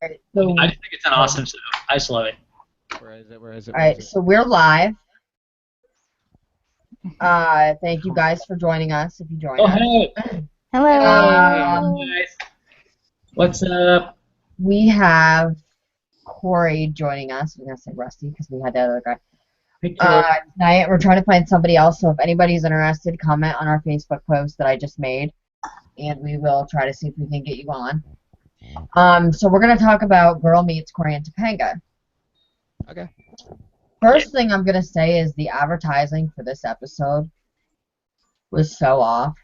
right, so, I just think it's an awesome show. I just love it. Where is it? Where is it? all right, so we're live. Thank you guys for joining us. If you join Oh, us, hey. Hello. Guys. What's up? we have Corey joining us. We're gonna say Rusty because we had that other guy. Hey, Corey. Tonight we're trying to find somebody else. So if anybody's interested, comment on our Facebook post that I just made, and we will try to see if we can get you on. So we're gonna talk about Girl Meets Cory and Topanga. Okay. First thing I'm gonna say is the advertising for this episode was so off.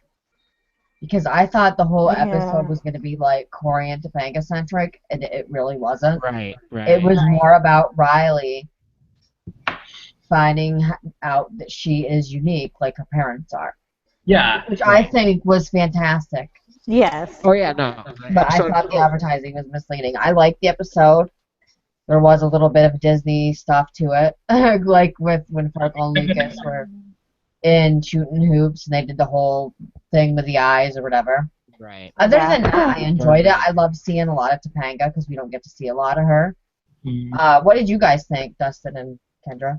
Because I thought the whole episode was going to be like Cory and Topanga centric, and it really wasn't. Right. It was more about Riley finding out that she is unique, like her parents are. Yeah. Which I think was fantastic. Yes. Oh yeah, no. But I thought the advertising was misleading. I liked the episode. There was a little bit of Disney stuff to it, like with when Farkle and Lucas were in shooting hoops, and they did the whole thing with the eyes or whatever. Right. Other than that, I enjoyed it. I love seeing a lot of Topanga because we don't get to see a lot of her. What did you guys think, Dustin and Kendra?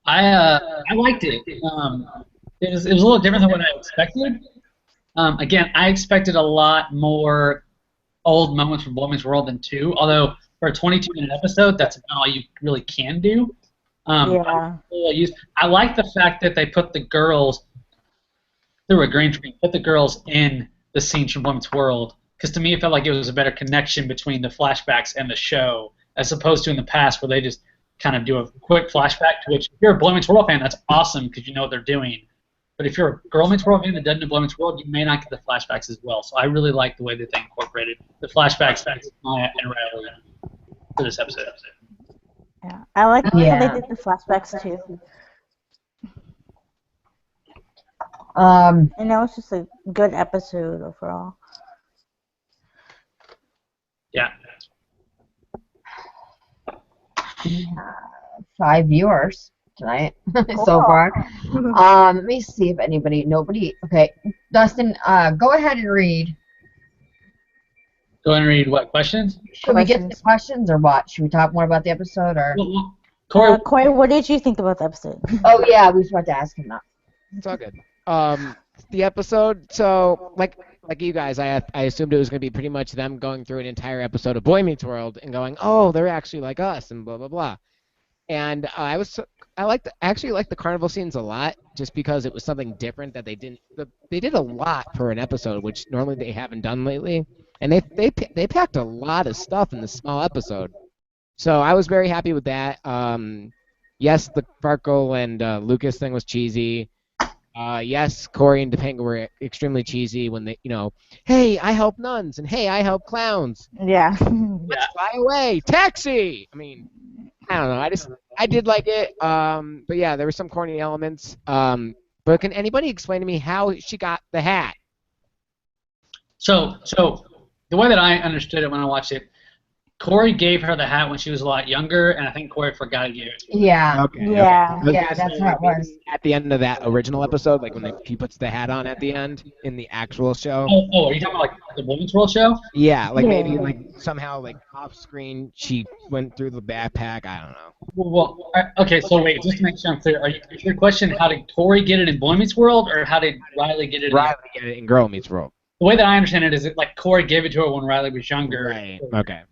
I liked it. It was a little different than what I expected. Again, I expected a lot more old moments from Boy Meets World than 2. Although for a 22-minute episode, that's about all you really can do. Yeah. I like the fact that they put the girls through a green screen, put the girls in the scenes from Boy Meets World, because to me it felt like it was a better connection between the flashbacks and the show, as opposed to in the past where they just kind of do a quick flashback. To which, if you're a Boy Meets World fan, that's awesome because you know what they're doing. But if you're a Girl Meets World fan that doesn't know Boy Meets World, you may not get the flashbacks as well. So I really like the way that they incorporated the flashbacks with Maya and Riley for this episode. Yeah. I like how they did the flashbacks too. And that was just a good episode overall. Yeah. 5 viewers tonight so far. Let me see if nobody. Okay, Dustin, go ahead and read. Go ahead and read what questions? Should we get the questions or what? Should we talk more about the episode or? Well, Corey, what did you think about the episode? Oh yeah, we forgot to ask him that. It's all good. The episode. So like you guys, I assumed it was going to be pretty much them going through an entire episode of Boy Meets World and going, oh, they're actually like us and blah blah blah. And I actually liked the carnival scenes a lot, just because it was something different that they didn't. They did a lot for an episode, which normally they haven't done lately. And they packed a lot of stuff in this small episode. So I was very happy with that. Yes, the Farkle and Lucas thing was cheesy. Yes, Cory and Topanga were extremely cheesy when they, hey, I help nuns, and hey, I help clowns. Yeah. Let's fly away. Taxi! I mean, I don't know. I did like it. But yeah, there were some corny elements. But can anybody explain to me how she got the hat? So the way that I understood it when I watched it, Cory gave her the hat when she was a lot younger, and I think Cory forgot to give it. Yeah. Okay. Yeah. Yeah, that's how it was. At the end of that original episode, like when he puts the hat on at the end in the actual show. Oh, are you talking about like the Boy Meets World show? Yeah, like maybe like somehow like off screen she went through the backpack. I don't know. Well, okay. So wait, just to make sure I'm clear, is your question how did Cory get it in Boy Meets World, or how did Riley get it? Riley get it in Girl Meets World. The way that I understand it is that like Cory gave it to her when Riley was younger. Right. Okay.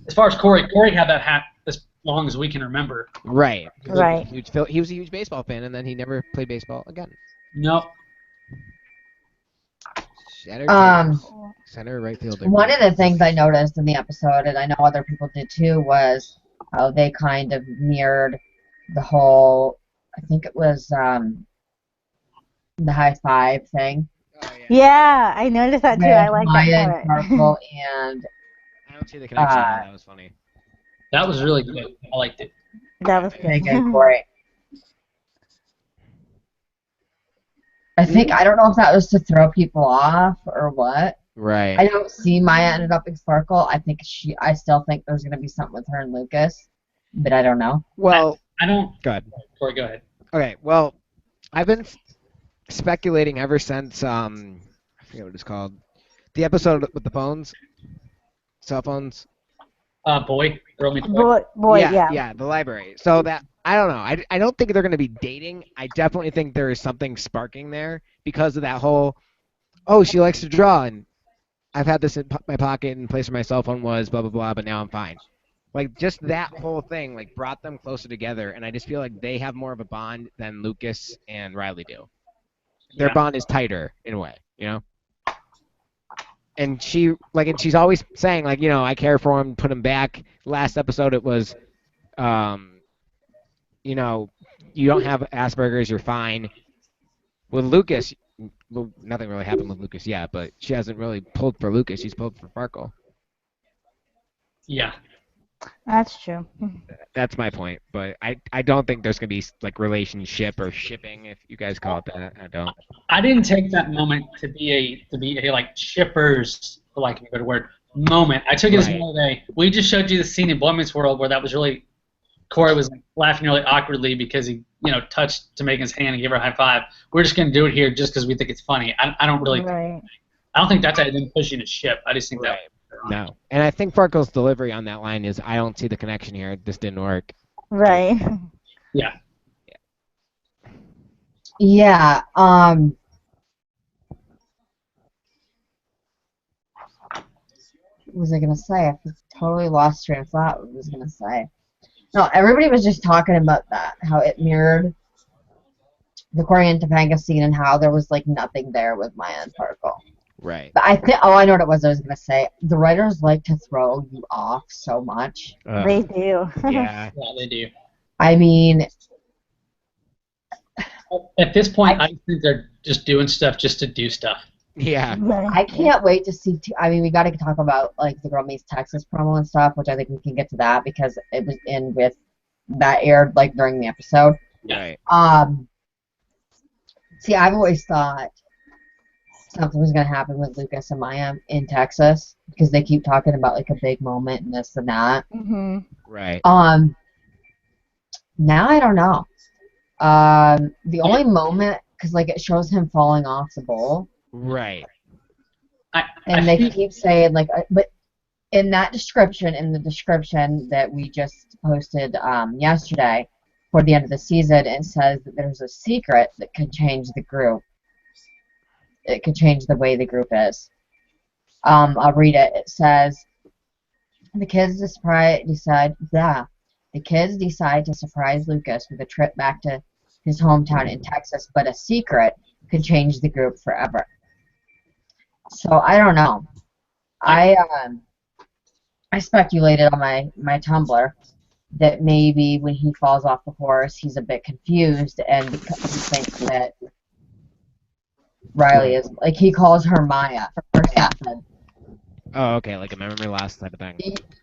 As far as Cory had that hat as long as we can remember. Right. Right. He was a huge baseball fan, and then he never played baseball again. Nope. Center right fielder. One of the things I noticed in the episode, and I know other people did too, was how they kind of mirrored the whole, I think it was the high five thing. Oh, Yeah, I noticed that too. I like that part. Farkle and I don't see the connection. That was funny. That was really good. I liked it. That was good. Cory. I don't know if that was to throw people off or what. Right. I don't see Maya ended up in Farkle. I still think there's going to be something with her and Lucas, but I don't know. Well, I don't. Go ahead. Cory, go ahead. Okay. Well, I've been speculating ever since I forget what it's called, the episode with the phones, cell phones. Girl Meets Boy. Boy, yeah. Yeah, the library. So that I don't know. I don't think they're going to be dating. I definitely think there is something sparking there because of that whole. Oh, she likes to draw, and I've had this in my pocket and place where my cell phone was, blah blah blah. But now I'm fine. Like just that whole thing, like brought them closer together, and I just feel like they have more of a bond than Lucas and Riley do. Their Yeah. bond is tighter in a way, you know. And she's always saying like, I care for him, put him back. Last episode it was, um, you know, you don't have Asperger's, you're fine. With Lucas, well, nothing really happened with Lucas yet, but she hasn't really pulled for Lucas. She's pulled for Farkle. Yeah. That's true. That's my point. But I don't think there's gonna be like relationship or shipping, if you guys call it that. I don't. I didn't take that moment to be a like shippers, for lack of a better word, moment. I took it as Right. more of a, we just showed you the scene in Boy Meets World where that was really, Corey was like, laughing really awkwardly because he touched Topeka's hand and gave her a high five. We're just gonna do it here just because we think it's funny. I don't really. Right. I don't think that's how them pushing a ship. I just think that. No. And I think Farkle's delivery on that line is, I don't see the connection here. This didn't work. Right. Yeah. Yeah. What was I gonna say? I totally lost train of thought. What I was gonna say? No, everybody was just talking about that. How it mirrored the Cory and Topanga scene and how there was like nothing there with Maya and Farkle. Right. But I think, I know what it was I was gonna say. The writers like to throw you off so much. They do. Yeah. Yeah, they do. I mean, At this point, I think they're just doing stuff just to do stuff. Yeah. I can't wait to see. I mean, we got to talk about like the Girl Meets Texas promo and stuff, which I think we can get to that because it was in with that aired like during the episode. Right. See, I've always thought something was gonna happen with Lucas and Maya in Texas because they keep talking about like a big moment and this and that. Mhm. Right. Now I don't know. The only moment, because like it shows him falling off the bowl. Right. And they keep saying like, but in that description, in the description that we just posted yesterday for the end of the season, it says that there's a secret that could change the group. It could change the way the group is. I'll read it. It says, the kids decide to surprise Lucas with a trip back to his hometown in Texas, but a secret could change the group forever. So I don't know. I speculated on my Tumblr that maybe when he falls off the horse, he's a bit confused and he thinks that Riley is like he calls her Maya or something. Oh, okay, like a memory loss type of thing.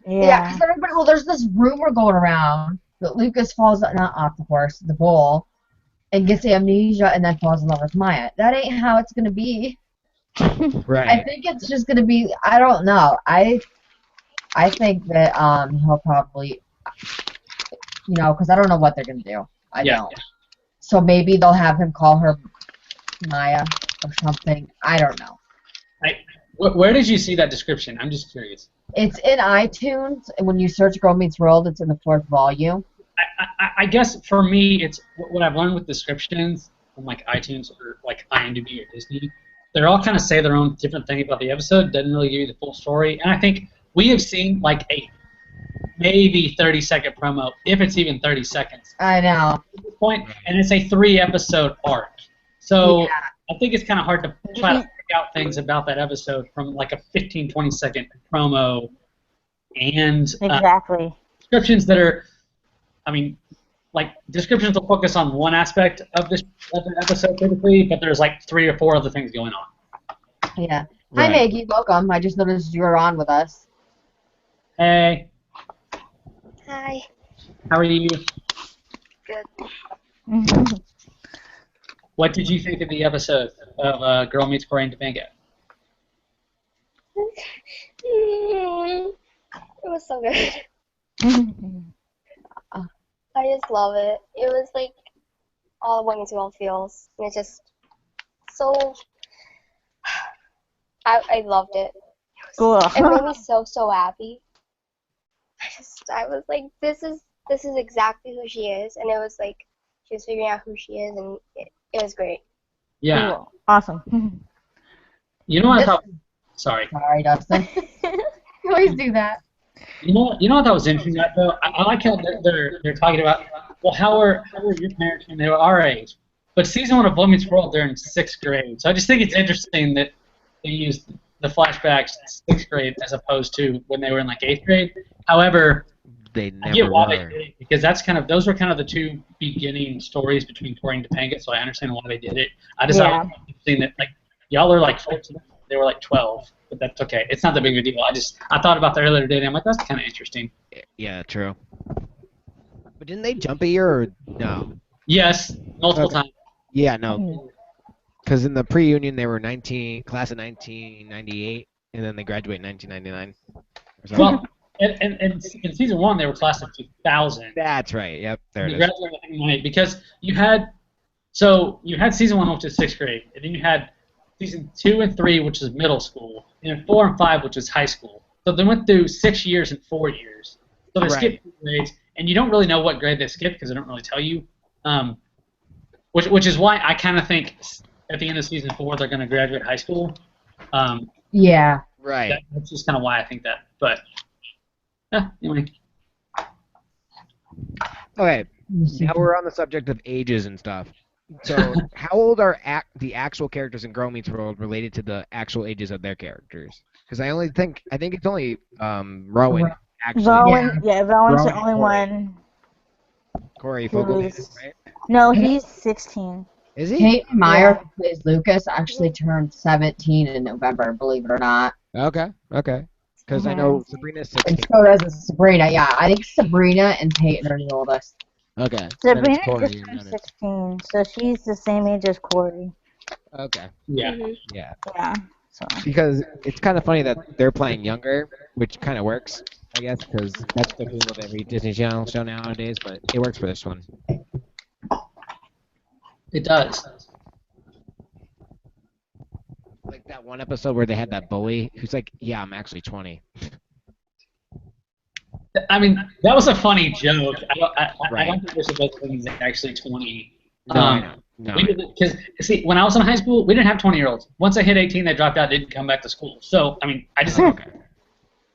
Yeah, because everybody. Well, there's this rumor going around that Lucas falls not off the horse, the bull, and gets amnesia and then falls in love with Maya. That ain't how it's gonna be. Right. I think it's just gonna be. I don't know. I think that he'll probably, because I don't know what they're gonna do. I don't. So maybe they'll have him call her Maya or something. I don't know. Where did you see that description? I'm just curious. It's in iTunes, and when you search Girl Meets World, it's in the 4th volume. I guess for me, it's what I've learned with descriptions from like iTunes or like IMDb or Disney. They're all kind of say their own different thing about the episode. Doesn't really give you the full story. And I think we have seen like a maybe 30-second promo, if it's even 30 seconds. I know. At this point, and it's a 3-episode arc. So I think it's kind of hard to try to pick out things about that episode from like a 15, 20-second promo and Exactly. descriptions that are, I mean, like descriptions will focus on one aspect of the episode typically, but there's like 3 or 4 other things going on. Yeah. Right. Hi, Maggie. Welcome. I just noticed you were on with us. Hey, Hi. how are you? Good. What did you think of the episode of Girl Meets Cory and Topanga? It was so good. I just love it. It was like all Boy Meets World feels. And it's just so. I loved it. Cool. It made me so happy. I was like, this is exactly who she is, and it was like she was figuring out who she is, and it was great. Yeah. Cool. Awesome. You know what I thought? Sorry. Sorry, Dustin. You always do that. You know what I thought was interesting though? I like how they're talking about, well, how were your parents when they were our age? But season 1 of Boy Meets World, they're in 6th grade. So I just think it's interesting that they used the flashbacks in 6th grade as opposed to when they were in like 8th grade. However, They I never get why were. they did it because those were kind of the two beginning stories between Cory and Topanga. So I understand why they did it. I just thought it was interesting that like y'all are like 14, they were like 12, but that's okay. It's not that big of a deal. I thought about that earlier today, and I'm like, that's kind of interesting. Yeah, true. But didn't they jump a year or no? Yes, multiple times. Yeah, no. Because in the pre-union they were class of 1998, and then they graduate in 1999. Well, and in season 1 they were class of 2000. That's right. Yep, there it They is. graduated in 1998 because you had season 1, which is 6th grade, and then you had season 2 and 3, which is middle school, and then 4 and 5, which is high school. So they went through 6 years and 4 years. So they skipped 2 grades, and you don't really know what grade they skipped because they don't really tell you. Which is why I kind of think at the end of season 4 they're going to graduate high school. Yeah. Right. That's just kind of why I think that. But anyway. Okay. Now we're on the subject of ages and stuff. So, how old are the actual characters in Girl Meets World related to the actual ages of their characters? Because I think it's only Rowan actually. Rowan's the only Cory. one. Cory who Fogel, is- right? No, he's 16. Is he? Peyton Meyer, who plays Lucas, actually turned 17 in November, believe it or not. Okay. Because I know Sabrina's And 16. so does Sabrina, yeah. I think Sabrina and Peyton are the oldest. Okay. Sabrina Cory, just turned 16, so she's the same age as Cory. Okay. Yeah. Yeah. Yeah. So. Because it's kind of funny that they're playing younger, which kind of works, I guess, because that's the rule of every Disney Channel show nowadays, but it works for this one. It does. Like that one episode where they had that bully who's like, yeah, I'm actually 20. I mean, that was a funny joke. I Right. don't think they're supposed to think he's actually 20. No, I know. No. Because, see, when I was in high school, we didn't have 20-year-olds. Once I hit 18, they dropped out, didn't come back to school. So, I mean, I just think,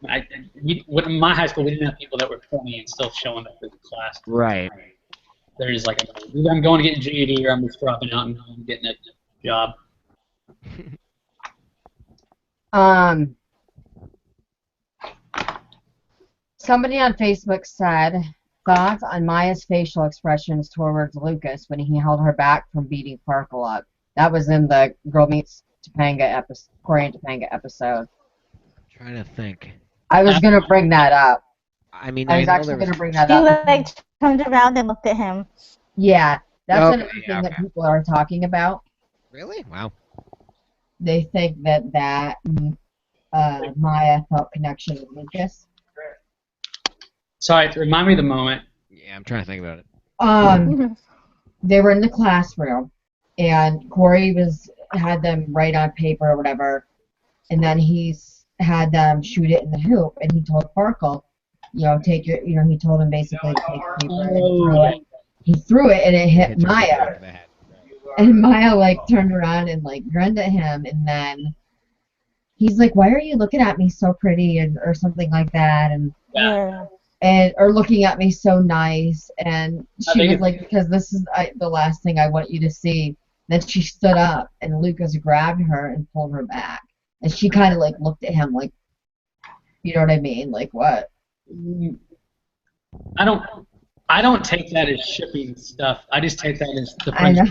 in my high school, we didn't have people that were 20 and still showing up for the class. Right. They're just like, I'm going to get a GED or I'm just dropping out and I'm getting a job. Somebody on Facebook said, thoughts on Maya's facial expressions towards Lucas when he held her back from beating Farkle up. That was in the Girl Meets Topanga episode, Cory and Topanga episode. I'm trying to think. I was going to bring that up. I mean, I was know actually there going was... to bring that She up. like turned around and looked at him. Yeah, that's Okay, another thing yeah, that okay. people are talking about. Really? Wow. They think that Maya felt connection with Lucas. Sorry, remind me of the moment. Yeah, I'm trying to think about it. They were in the classroom, and Cory had them write on paper or whatever, and then he's had them shoot it in the hoop, and he told Farkle, he told him basically to take the paper and throw it. He threw it, and it hit Hit her in the back Maya, of the head. and Maya turned around and grinned at him, and then he's like, "Why are you looking at me so pretty?" or something like that, Yeah. or looking at me so nice, and she was like, because this is the last thing I want you to see. Then she stood up, and Lucas grabbed her and pulled her back, and she kind of looked at him like, you know what I mean, like what? I don't take that as shipping stuff. I just take that as the I know.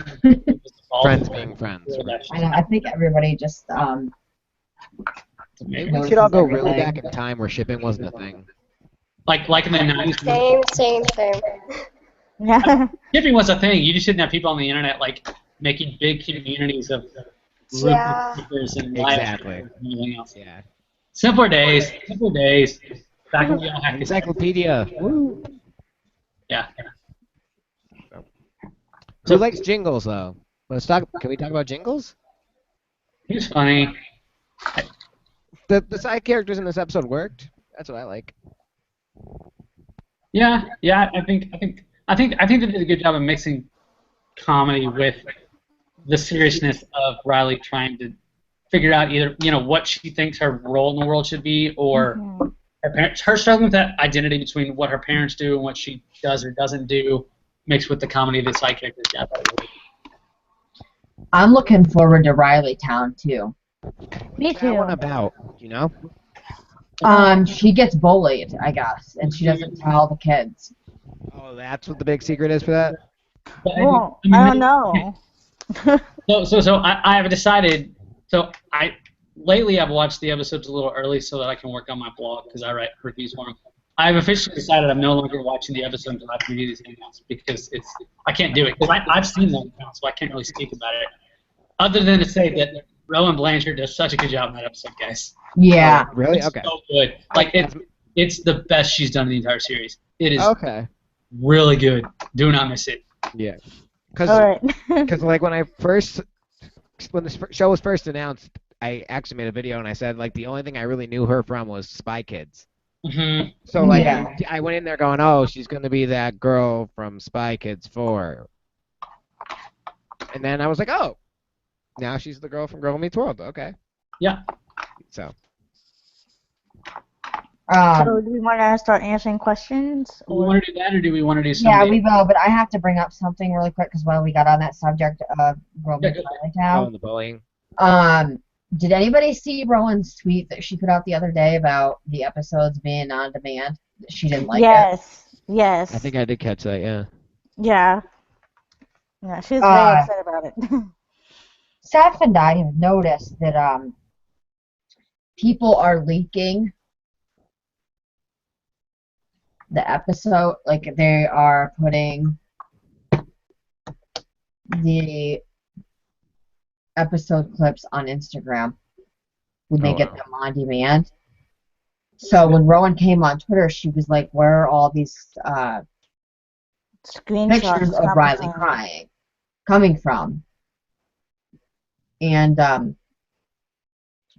Friends being friends. I know. I think everybody just Maybe we should all go really back in time where shipping wasn't a thing. Like in the 90s. Same. Yeah. Shipping was a thing. You just didn't have people on the internet making big communities of Yeah. stickers and Exactly. and everything else. Yeah. Simpler days. Back when we all had to Encyclopedia. Woo. Yeah. Who likes jingles though? Can we talk about jingles? He was funny. The side characters in this episode worked. That's what I like. Yeah, yeah. I think they did a good job of mixing comedy with the seriousness of Riley trying to figure out either what she thinks her role in the world should be, or Mhm. her struggling with that identity between what her parents do and what she does or doesn't do, mixed with the comedy of the side characters. Yeah, I thought it was really I'm looking forward to Rileytown too. Me What's that one too. about? You know? She gets bullied, I guess, and she doesn't tell the kids. Oh, that's what the big secret is for that? But Well, I I mean, don't know. so I have decided. So lately I've watched the episodes a little early so that I can work on my blog because I write reviews for them. I've officially decided I'm no longer watching the episodes until I have to review these hangouts because I can't do it because I've seen them now, so I can't really speak about it. Other than to say that Rowan Blanchard does such a good job in that episode, guys. Yeah. Oh, really? It's Okay. so good. Like it's the best she's done in the entire series. It is Okay. really good. Do not miss it. Yeah. All right. Because like when the show was first announced, I actually made a video and I said like the only thing I really knew her from was Spy Kids. Mm-hmm. So like Yeah. I went in there going, oh, she's gonna be that girl from Spy Kids 4, and then I was like, oh, now she's the girl from Girl Meets World. Okay. Yeah. So So do we want to start answering questions? Do we want to do that, or do we want to do something? Yeah, we will, but I have to bring up something really quick because while we got on that subject of Roman Yeah, go oh, Rileytown, the bullying. did anybody see Rowan's tweet that she put out the other day about the episodes being on demand? She didn't like it. Yes. I think I did catch that. Yeah. Yeah. Yeah, she was very upset about it. Steph and I have noticed that people are leaking the episode, like they are putting the episode clips on Instagram when they get them on demand. So when Rowan came on Twitter, she was like, where are all these pictures of Riley crying coming from? And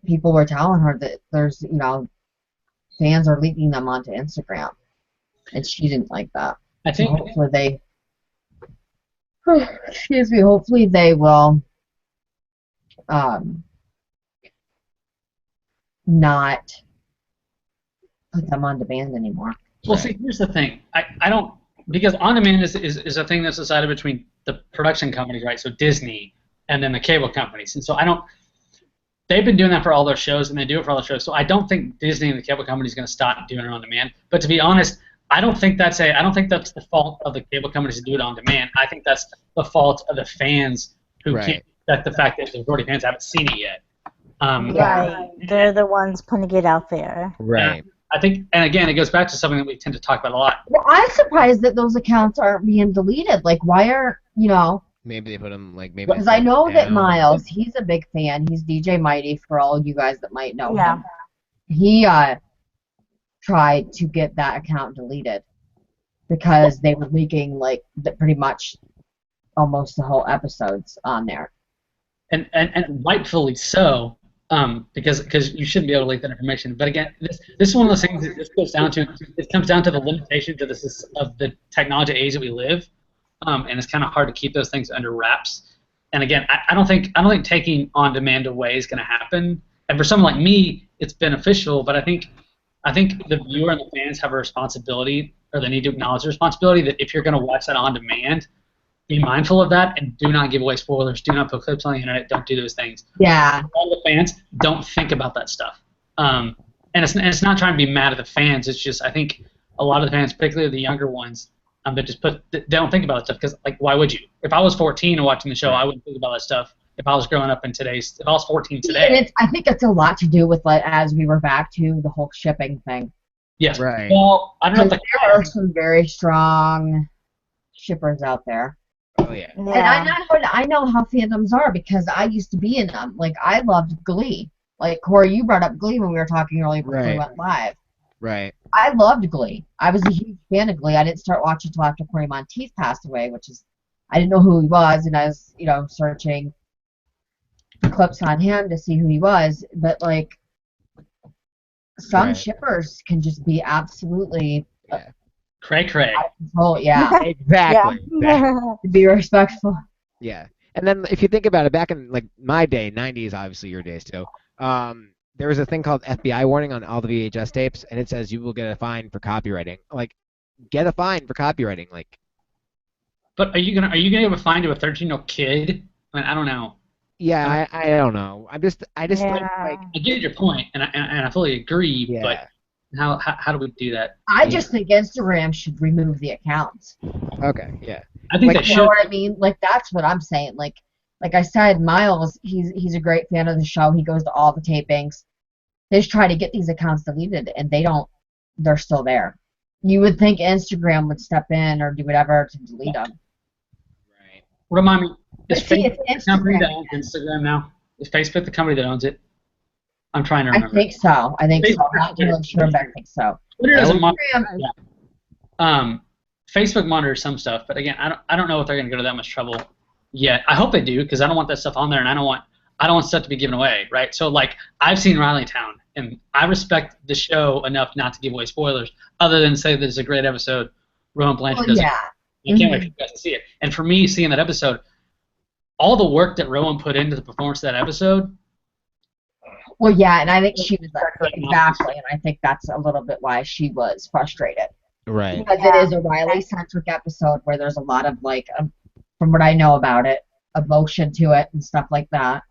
people were telling her that there's, fans are leaking them onto Instagram. And she didn't like that. I think. So hopefully they, excuse me, hopefully they will not put them on demand anymore. Well, see, here's the thing. I don't, because on demand is a thing that's decided between the production companies, right? So Disney and then the cable companies. And so they've been doing that for all their shows and they do it for all their shows. So I don't think Disney and the cable companies are going to stop doing it on demand. But to be honest, I don't think that's the fault of the cable companies to do it on demand. I think that's the fault of the fans who can't accept the fact that the majority of fans haven't seen it yet. Right. They're the ones putting it out there. Right. I think, and again, it goes back to something that we tend to talk about a lot. Well, I'm surprised that those accounts aren't being deleted. Like, why are, Maybe they put them like maybe. because I know that Miles, he's a big fan. He's DJ Mighty for all you guys that might know him. He tried to get that account deleted because they were leaking like pretty much almost the whole episodes on there. And rightfully so, because you shouldn't be able to leak that information. But again, this is one of those things that this goes down to. It comes down to the limitations of the technology age that we live, and it's kind of hard to keep those things under wraps. And again, I don't think taking on demand away is going to happen. And for someone like me, it's beneficial. But I think the viewer and the fans have a responsibility, or they need to acknowledge the responsibility that if you're going to watch that on demand, be mindful of that and do not give away spoilers. Do not put clips on the internet. Don't do those things. Yeah. All the fans don't think about that stuff. And it's not trying to be mad at the fans. It's just I think a lot of the fans, particularly the younger ones, they don't think about that stuff because like why would you? If I was 14 and watching the show, I wouldn't think about that stuff. If I was growing up if I was 14 today. And I think it's a lot to do with like as we were back to the whole shipping thing. Yes. Right. Well, I don't know if there are some very strong shippers out there. Oh yeah. And I know how fandoms are because I used to be in them. Like I loved Glee. Like Corey, you brought up Glee when we were talking earlier before we went live. Right. I loved Glee. I was a huge fan of Glee. I didn't start watching until after Corey Monteith passed away, which is I didn't know who he was, and I was searching clips on him to see who he was. But like some shippers can just be absolutely Cray cray. Oh, yeah. Exactly. To be respectful. Yeah. And then if you think about it, back in like my day, 90s, obviously your days too, there was a thing called FBI warning on all the VHS tapes, and it says you will get a fine for copywriting. Like, get a fine for copywriting. Like, But are you gonna give a fine to a 13-year-old kid? I mean, I don't know. yeah, I don't know. I just think, like, I get your point, and I fully agree. yeah. But how do we do that? I just think Instagram should remove the accounts. Okay, yeah. I think Like, they You know should. what I mean? Like, that's what I'm saying. Like I said, Miles, he's a great fan of the show. He goes to all the tapings. They just try to get these accounts deleted, and they're still there. You would think Instagram would step in or do whatever to delete them. Right. Remind me, is But see, Facebook it's the company Instagram. that owns Instagram now? Is Facebook the company that owns it? I'm trying to I remember. think so. I'm not Facebook- really sure, but I think so. Twitter doesn't monitor. Instagram, Facebook monitors some stuff, but again, I don't know if they're going to go to that much trouble yet. I hope they do, because I don't want that stuff on there, and I don't want stuff to be given away, right? So like, I've seen Rileytown, and I respect the show enough not to give away spoilers, other than say that it's a great episode. Rowan Blanchard does yeah. it. I can't wait for you guys to see it. And for me, seeing that episode, all the work that Rowan put into the performance of that episode. Well, yeah, and I think she was exactly, and I think that's a little bit why she was frustrated. Right. Because it is a Riley-centric episode where there's a lot of, like, from what I know about it, emotion to it and stuff like that.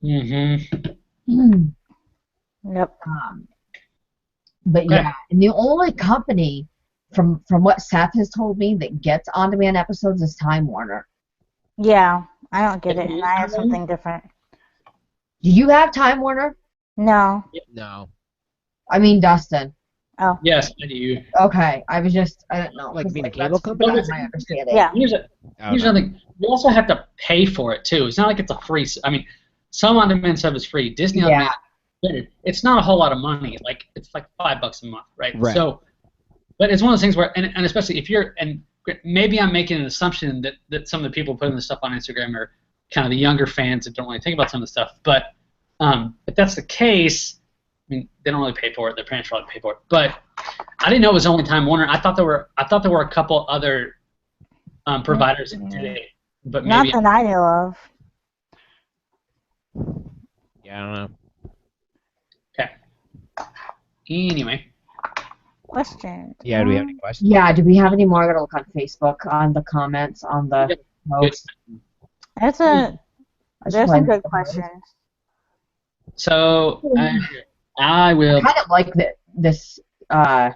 Mm-hmm. Yep. But Okay. yeah, and the only company, from what Seth has told me, that gets on-demand episodes is Time Warner. Yeah, I don't get it, and I have something different. Do you have Time Warner? No. No. I mean, Dustin. Oh. Yes, I do. Okay, I don't know. Like, 'cause, being a cable that's company? That's my understanding. Yeah. Here's I don't another thing. You also have to pay for it too. It's not like it's a free. I mean, some on-demand stuff is free. Disney Yeah. on-demand, it's not a whole lot of money. Like, it's like $5 a month, right? Right. So, but it's one of those things where, and especially if you're, and maybe I'm making an assumption that some of the people putting this stuff on Instagram are kind of the younger fans that don't really think about some of the stuff. But if that's the case, I mean, they don't really pay for it. Their parents probably pay for it. But I didn't know it was only Time Warner. I thought there were a couple other providers today, but Not maybe. that I know of. Yeah, I don't know. Okay. Anyway. Question. Yeah, do we have any questions? Yeah, do we have any more? I gotta look on Facebook, on the comments, on the posts. There's I just some wanted good to- questions. So I will. I kind of like this, the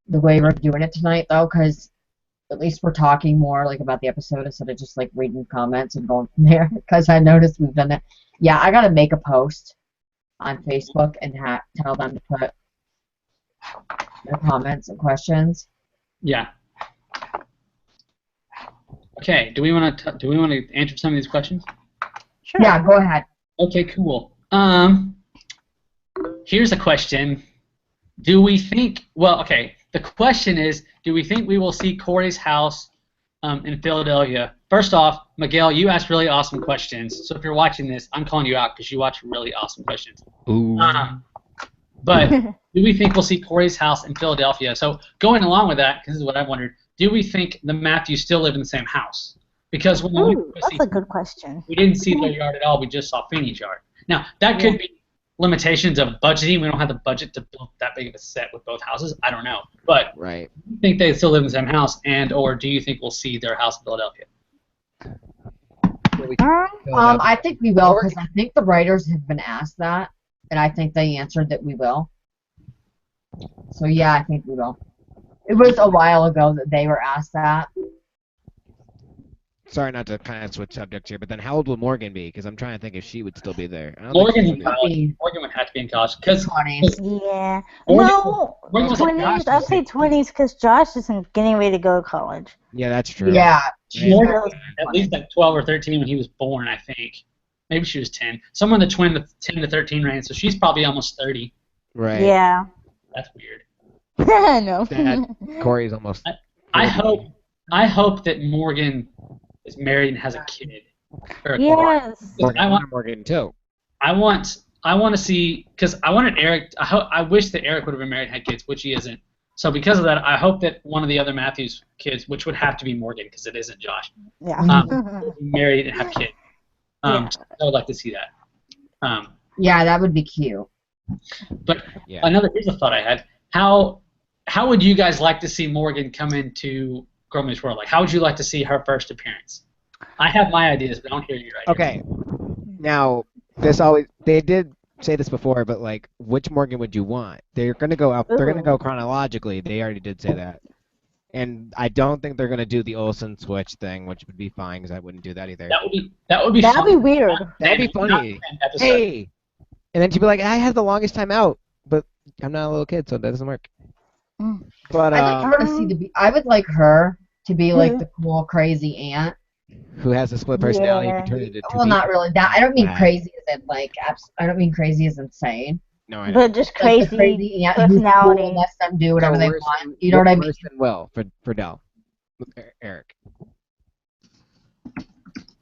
way we're doing it tonight, though, because at least we're talking more like about the episode instead of just like reading comments and going from there. Because I noticed we've done that. Yeah, I gotta make a post on Facebook and tell them to put their comments and questions. Yeah. Okay. Do we want to answer some of these questions? Sure. Yeah, go ahead. Okay. Cool. Here's a question. Do we think? Well, okay. The question is, do we think we will see Cory's house in Philadelphia? First off, Miguel, you asked really awesome questions. So if you're watching this, I'm calling you out because you watch really awesome questions. Ooh. But do we think we'll see Cory's house in Philadelphia? So going along with that, because this is what I wondered, do we think the Matthews still live in the same house? Because when we Ooh, that's a good question. we didn't see their yard at all. We just saw Feeney's yard. Now, that could be limitations of budgeting. We don't have the budget to build that big of a set with both houses. I don't know. But Right. do you think they still live in the same house, and or do you think we'll see their house in Philadelphia? I think we will, because I think the writers have been asked that, and I think they answered that we will. So yeah, I think we will. It was a while ago that they were asked that. Sorry not to kind of switch subjects here, but then how old will Morgan be? Because I'm trying to think if she would still be there. I don't think Morgan's she in would. college. Morgan would have to be in college because 20s. Yeah. Morgan- No, Morgan was like 20s. Josh I'd say 20s because Josh isn't getting ready to go to college. Yeah, that's true. Yeah. Morgan was at least like 12 or 13 when he was born, I think. Maybe she was 10. Somewhere in the 10 to 13 range, so she's probably almost 30. Right. Yeah. That's weird. No. That Corey's almost. I hope that Morgan is married and has a kid. Or a Yes. daughter. I want Morgan too. I want to see, because I wanted Eric. I wish that Eric would have been married and had kids, which he isn't. So because of that, I hope that one of the other Matthews kids, which would have to be Morgan because it isn't Josh, Yeah. will be married and have kids. Yeah. So I would like to see that. Yeah, that would be cute. But Yeah. here's a thought I had. How would you guys like to see Morgan come into Girl Meets World? Like, how would you like to see her first appearance? I have my ideas, but I don't hear you right. Okay. Now, they did say this before, but like, which Morgan would you want? They're gonna go up. They're gonna go chronologically. They already did say that, and I don't think they're gonna do the Olsen switch thing, which would be fine because I wouldn't do that either. That would be That'd fun. be weird. That'd be funny. Hey, and then she'd be like, I had the longest time out, but I'm not a little kid, so that doesn't work. Mm. But I'd like her to see I would like her to be like the cool, crazy aunt. who has a split personality? Yeah. You can turn it into two Well, not people. really. That I don't mean Right. crazy as in like I don't mean crazy as insane. No, I know. But just Like the crazy aunt who's cool personality. and lets them do whatever So they worse want. than- You know what I mean? Worse than Will for Dell. With Eric.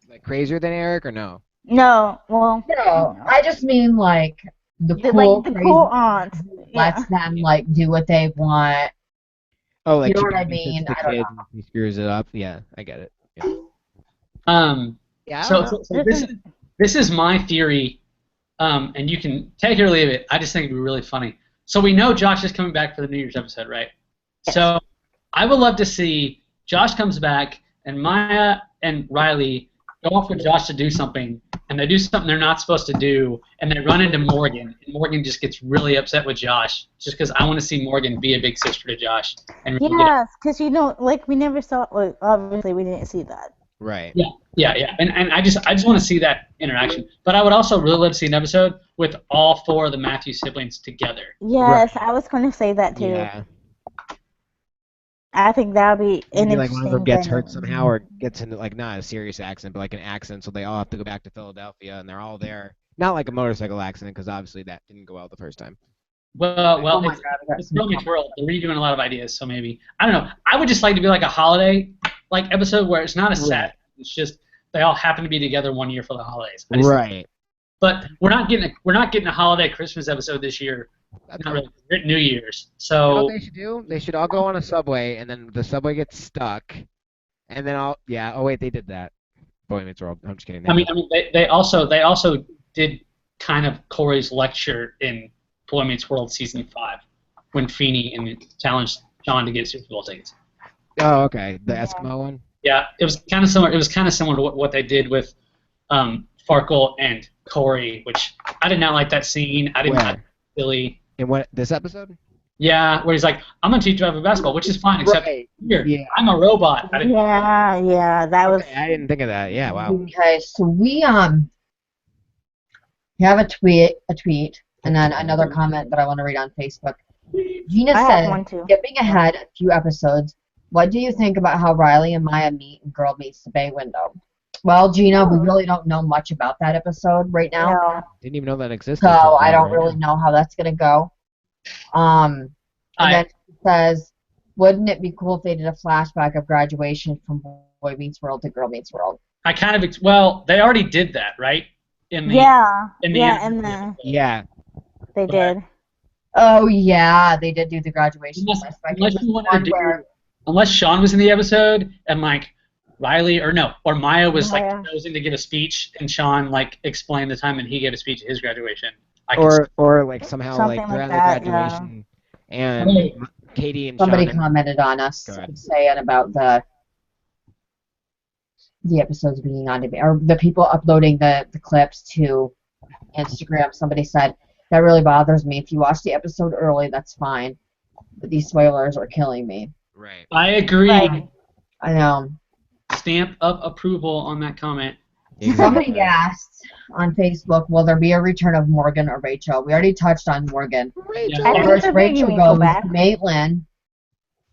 Like crazier than Eric or no? No, well, No, I just mean like the cool, like the crazy cool aunt. lets them like do what they want. Oh, like You know she what I babysits mean? the I don't kids and he screws it up. Yeah, I get it. Yeah. Yeah. I So, don't know. so this is my theory, and you can take it or leave it. I just think it'd be really funny. So we know Josh is coming back for the New Year's episode, right? Yes. So I would love to see Josh comes back and Maya and Riley go off with Josh to do something, and they do something they're not supposed to do, and they run into Morgan, and Morgan just gets really upset with Josh, just because I want to see Morgan be a big sister to Josh. And really get Yes, because like we never saw. Like, obviously, we didn't see that. Right. Yeah, and I just want to see that interaction. But I would also really love to see an episode with all four of the Matthews siblings together. Yes, I was going to say that too. Yeah. I think that would be an Maybe like interesting one of them gets hurt dynamic. somehow or gets into like not a serious accident, but like an accident, so they all have to go back to Philadelphia and they're all there. Not like a motorcycle accident, because obviously that didn't go well the first time. Well, Oh my it's, God, I got it's some Girl Meets World. They're redoing a lot of ideas, so maybe I don't know. I would just like to be like a holiday like episode where it's not a set. Right. It's just they all happen to be together one year for the holidays. I just- Right. But we're not getting a holiday Christmas episode this year. That's Not all. really. We're at New Year's. You know So what they should do? They should all go on a subway, and then the subway gets stuck, and then all. Yeah. Oh wait, they did that. Boy Meets World. I'm just kidding. I mean, they also did kind of Corey's lecture in Boy Meets World season 5 when Feeney and challenged John to get Super Bowl tickets. Oh, okay. The Eskimo one. Yeah, it was kind of similar. It was kind of similar to what they did with Farkle and Corey, which I did not like that scene. I didn't Where? like Billy. In what this episode? Yeah, where he's like, "I'm gonna teach you how to play basketball," which is fine, except Right. here, Yeah. I'm a robot. I didn't, Yeah, that was. Okay, I didn't think of that. Yeah. Wow. Okay, so we have a tweet, and then another comment that I want to read on Facebook. Gina I have said, one too. skipping ahead a few episodes, what do you think about how Riley and Maya meet in Girl Meets the Bay window? Well, Gina, we really don't know much about that episode right now, No. Didn't even know that existed. so until I don't right really now. know how that's gonna go. And then she says, wouldn't it be cool if they did a flashback of graduation from Boy Meets World to Girl Meets World? I kind of well, they already did that, right? In the Yeah, in the yeah, interview. and Yeah. they did. Oh yeah, they did do the graduation flashback. It was Unless you wanted one to where- do, unless Sean was in the episode and like Riley or Maya was Maya. like chosen to give a speech and Sean like explained the time and he gave a speech at his graduation. I can see- Or like somehow Something like like around that, the yeah. graduation and Somebody- Katie and Somebody Sean. commented on us Go ahead. saying about the episodes being on demand, or the people uploading the clips to Instagram. Somebody said, that really bothers me. If you watch the episode early, that's fine. But these spoilers are killing me. Right. I agree. Right. I know. Stamp of approval on that comment. Somebody asked on Facebook, will there be a return of Morgan or Rachel? We already touched on Morgan. Rachel. I think First, they're Rachel bringing Rachel goes. back. Maitland,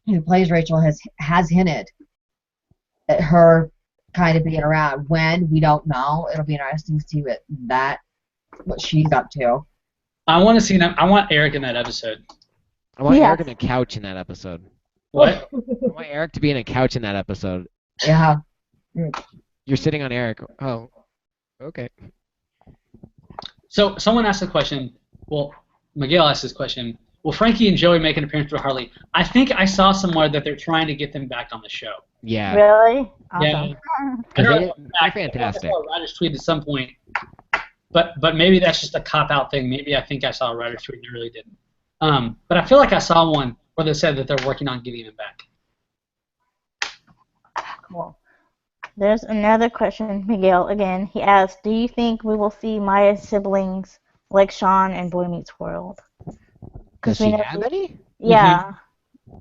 who plays Rachel, has hinted at her kind of being around. When, we don't know. It'll be interesting to see what she's up to. I want to see them. I want Eric in that episode. I want Yes. Eric in a couch in that episode. What? I want Eric to be in a couch in that episode. Yeah. You're sitting on Eric. Oh, okay. So someone asked a question. Well, Miguel asked this question. will Frankie and Joey make an appearance with Harley? I think I saw somewhere that they're trying to get them back on the show. Yeah. Really? Awesome. Yeah. Because they're I fantastic. saw a writer's tweet at some point, but maybe that's just a cop-out thing. Maybe I think I saw a writer's tweet and I really didn't. But I feel like I saw one where they said that they're working on getting them back. Cool. There's another question, Miguel, again. He asked, do you think we will see Maya's siblings like Sean and Boy Meets World? Does she have any? Yeah.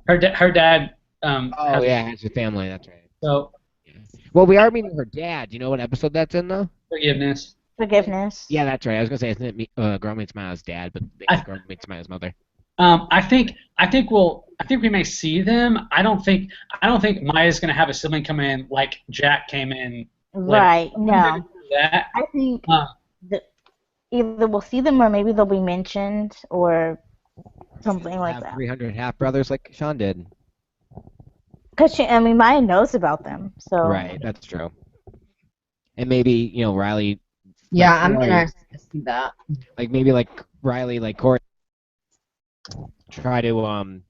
Her dad. Oh, yeah, has a family. That's right. So. Well, we are meeting her dad. Do you know what episode that's in, though? Forgiveness. Yeah, that's right. I was gonna say, isn't it Girl Meets Maya's dad, but Girl Meets Maya's mother. I think we may see them. I don't think Maya's gonna have a sibling come in like Jack came in. Right. No. That. I think either we'll see them or maybe they'll be mentioned or something like that. 300 half brothers like Sean did. Because Maya knows about them, so. Right. That's true. And maybe Riley. Yeah, I'm interested to see that. Like maybe like Riley, like Cory, try to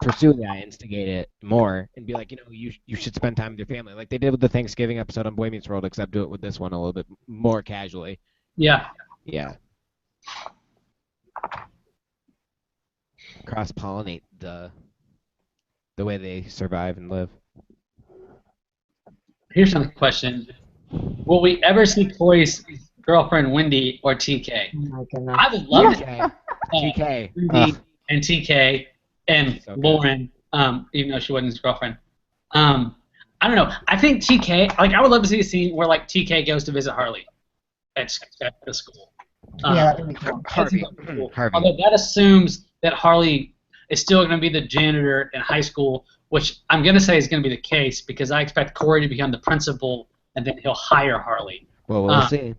pursue that, instigate it more, and be like, you should spend time with your family, like they did with the Thanksgiving episode on Boy Meets World, except do it with this one a little bit more casually. Yeah. Yeah. Cross-pollinate the way they survive and live. Here's another question. Will we ever see Cory's girlfriend Wendy or TK? Oh my goodness. I would love TK. TK. Wendy and TK and So Lauren, even though she wasn't his girlfriend. I don't know. I think TK, I would love to see a scene where TK goes to visit Harley at the school. Yeah, that'd be cool. Harvey. Although that assumes that Harley is still going to be the janitor in high school, which I'm going to say is going to be the case because I expect Cory to become the principal and then he'll hire Harley. Well, we'll see.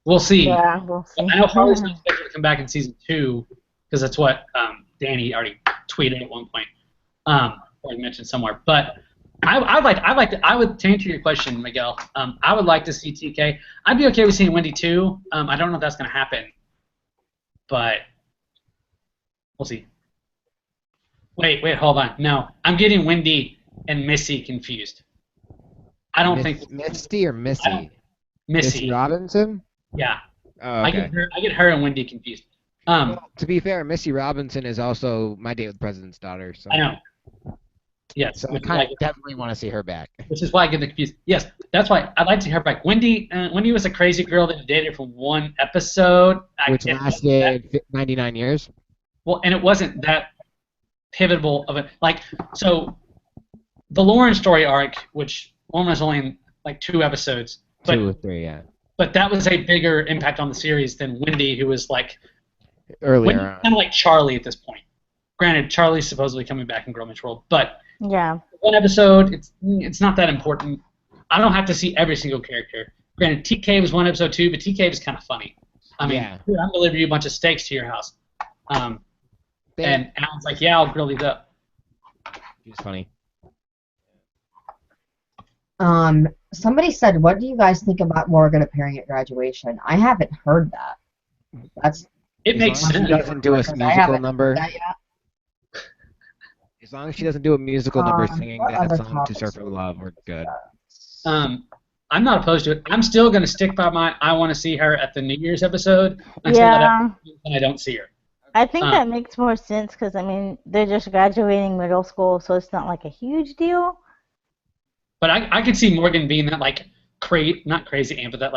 We'll see. Yeah, we'll see. I know Harley's not expected to come back in season 2 because that's what Danny already tweeted at one point, or he mentioned somewhere. But I would to answer your question, Miguel. I would like to see TK. I'd be okay with seeing Wendy too. I don't know if that's going to happen, but we'll see. Wait, hold on. No, I'm getting Wendy and Missy confused. I don't think Misty or Missy. Missy Robinson. Yeah. Oh, okay. I get her and Wendy confused. Well, to be fair, Missy Robinson is also My Date with the President's daughter. So. I know. Yes. So I definitely want to see her back. Which is why I get confused. Yes, that's why I'd like to see her back. Wendy was a crazy girl that dated for one episode. Which lasted 99 years. Well, and it wasn't that pivotal of a so the Lauren story arc, which Lauren was only in 2 episodes. But, 2 or 3, yeah. But that was a bigger impact on the series than Wendy, who was earlier. Kind of like Charlie at this point. Granted, Charlie's supposedly coming back in Girl Meets World, but yeah, one episode, it's not that important. I don't have to see every single character. Granted, TK was one episode too, but TK was kind of funny. I mean, I'm gonna deliver you a bunch of steaks to your house, and Alan's like, yeah, I'll grill these up. He's funny. Somebody said, what do you guys think about Morgan appearing at graduation? I haven't heard that. It makes sense. She doesn't do a musical number. As long as she doesn't do a musical number singing that song to Surf for Love, we're good. I'm not opposed to it. I'm still going to stick by my I want to see her at the New Year's episode until I don't see her. I think that makes more sense because, they're just graduating middle school, so it's not like a huge deal. But I could see Morgan being that, not crazy aunt, but that,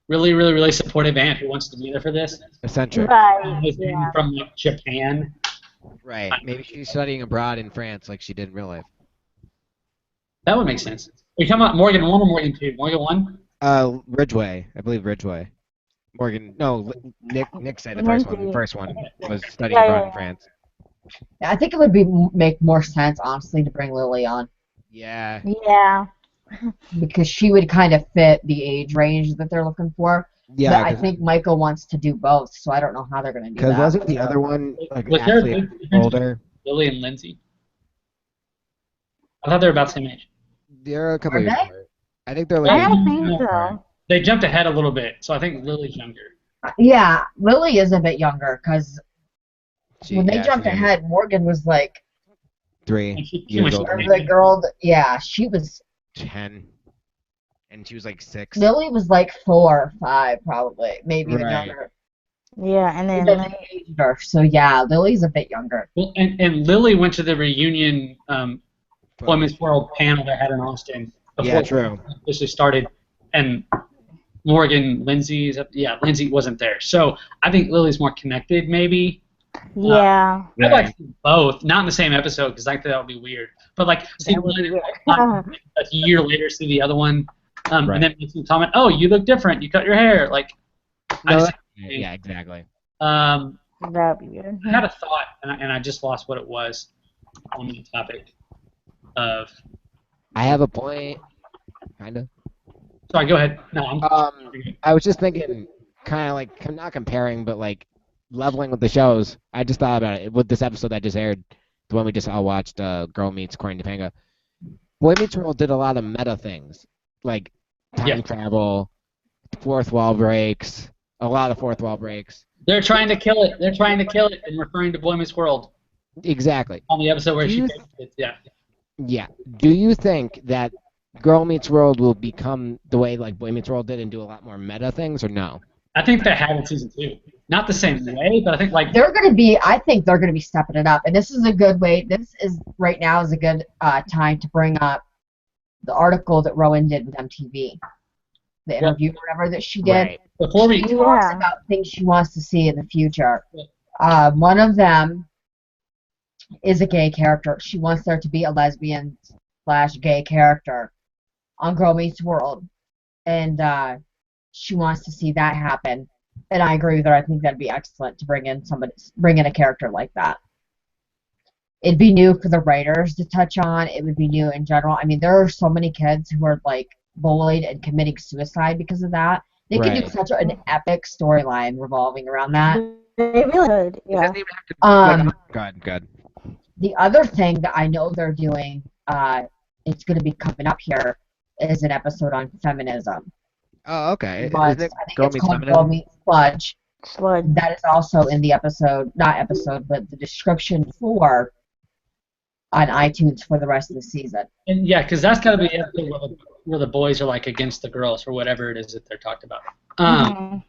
really, really, really supportive aunt who wants to be there for this. Eccentric. Right. From, Japan. Right. Maybe she's studying abroad in France like she did in real life. That would make sense. Are you talking about Morgan 1 or Morgan 2? Morgan 1? Ridgeway. I believe Ridgeway. Morgan. No, Nick said the first one. The first one was studying abroad in France. Yeah, I think it would make more sense, honestly, to bring Lily on. Yeah. Yeah. Because she would kind of fit the age range that they're looking for. Yeah. But I think Michael wants to do both, so I don't know how they're going to do that. Because wasn't the other one was actually older? Lily and Lindsay. I thought they were about the same age. They're a couple years apart. I think they're I don't think so. They jumped ahead a little bit, so I think Lily's younger. Yeah, Lily is a bit younger because when they Yeah, jumped she is. ahead, Morgan was like, 3 And she years was old. remember the girl? Yeah, she was. 10, and she was like 6. Lily was like 4 or 5, probably, maybe even Right. younger. Yeah, and then Because they aged her. So yeah, Lily's a bit younger. Well, and Lily went to the reunion But- Women's World panel they had in Austin before Yeah, true. it officially started, and Morgan, Lindsay wasn't there. So I think Lily's more connected, maybe. yeah, I'd like to see both, not in the same episode because I think that would be weird. But like, see that would be one, weird. a year later, see the other one, Right. and then make some comment. Oh, you look different. You cut your hair. Like, I No, just, yeah, exactly. um, That would be weird. I had a thought, and I just lost what it was on the topic of. I have a point, kind of. Sorry, go ahead. No, I'm. I was just thinking, kind of like, not comparing, but like leveling with the shows. I just thought about it with this episode that just aired, the one we just all watched, Girl Meets Cory and Topanga. Boy Meets World did a lot of meta things, like time travel, fourth wall breaks, a lot of fourth wall breaks. They're trying to kill it. They're trying to kill it, and referring to Boy Meets World Exactly. on the episode where Do she you takes it. Yeah. Yeah. Do you think that Girl Meets World will become the way like Boy Meets World did and do a lot more meta things, or no? I think they had in season 2. Not the same way, but I think like I think they're gonna be stepping it up, and this is a good way. This is right now is a good time to bring up the article that Rowan did with MTV, the interview or whatever that she did. Right. before we She talks about things she wants to see in the future. One of them is a gay character. She wants there to be a lesbian/gay character on Girl Meets World, and she wants to see that happen. And I agree with her. I think that'd be excellent to bring in a character like that. It'd be new for the writers to touch on. It would be new in general. I mean, there are so many kids who are like bullied and committing suicide because of that. They could do Right. such an epic storyline revolving around that. They really could. It Yeah. doesn't even have to. Good. The other thing that I know they're doing, it's going to be coming up here, is an episode on feminism. Oh, okay. But Isn't it I think Girl it's Meets called Girl Feminism? Meets Sludge. Slud. That is also in the episode, not episode, but the description for on iTunes for the rest of the season. and yeah, because that's got to be the episode where the boys are like against the girls or whatever it is that they're talked about. Mhm.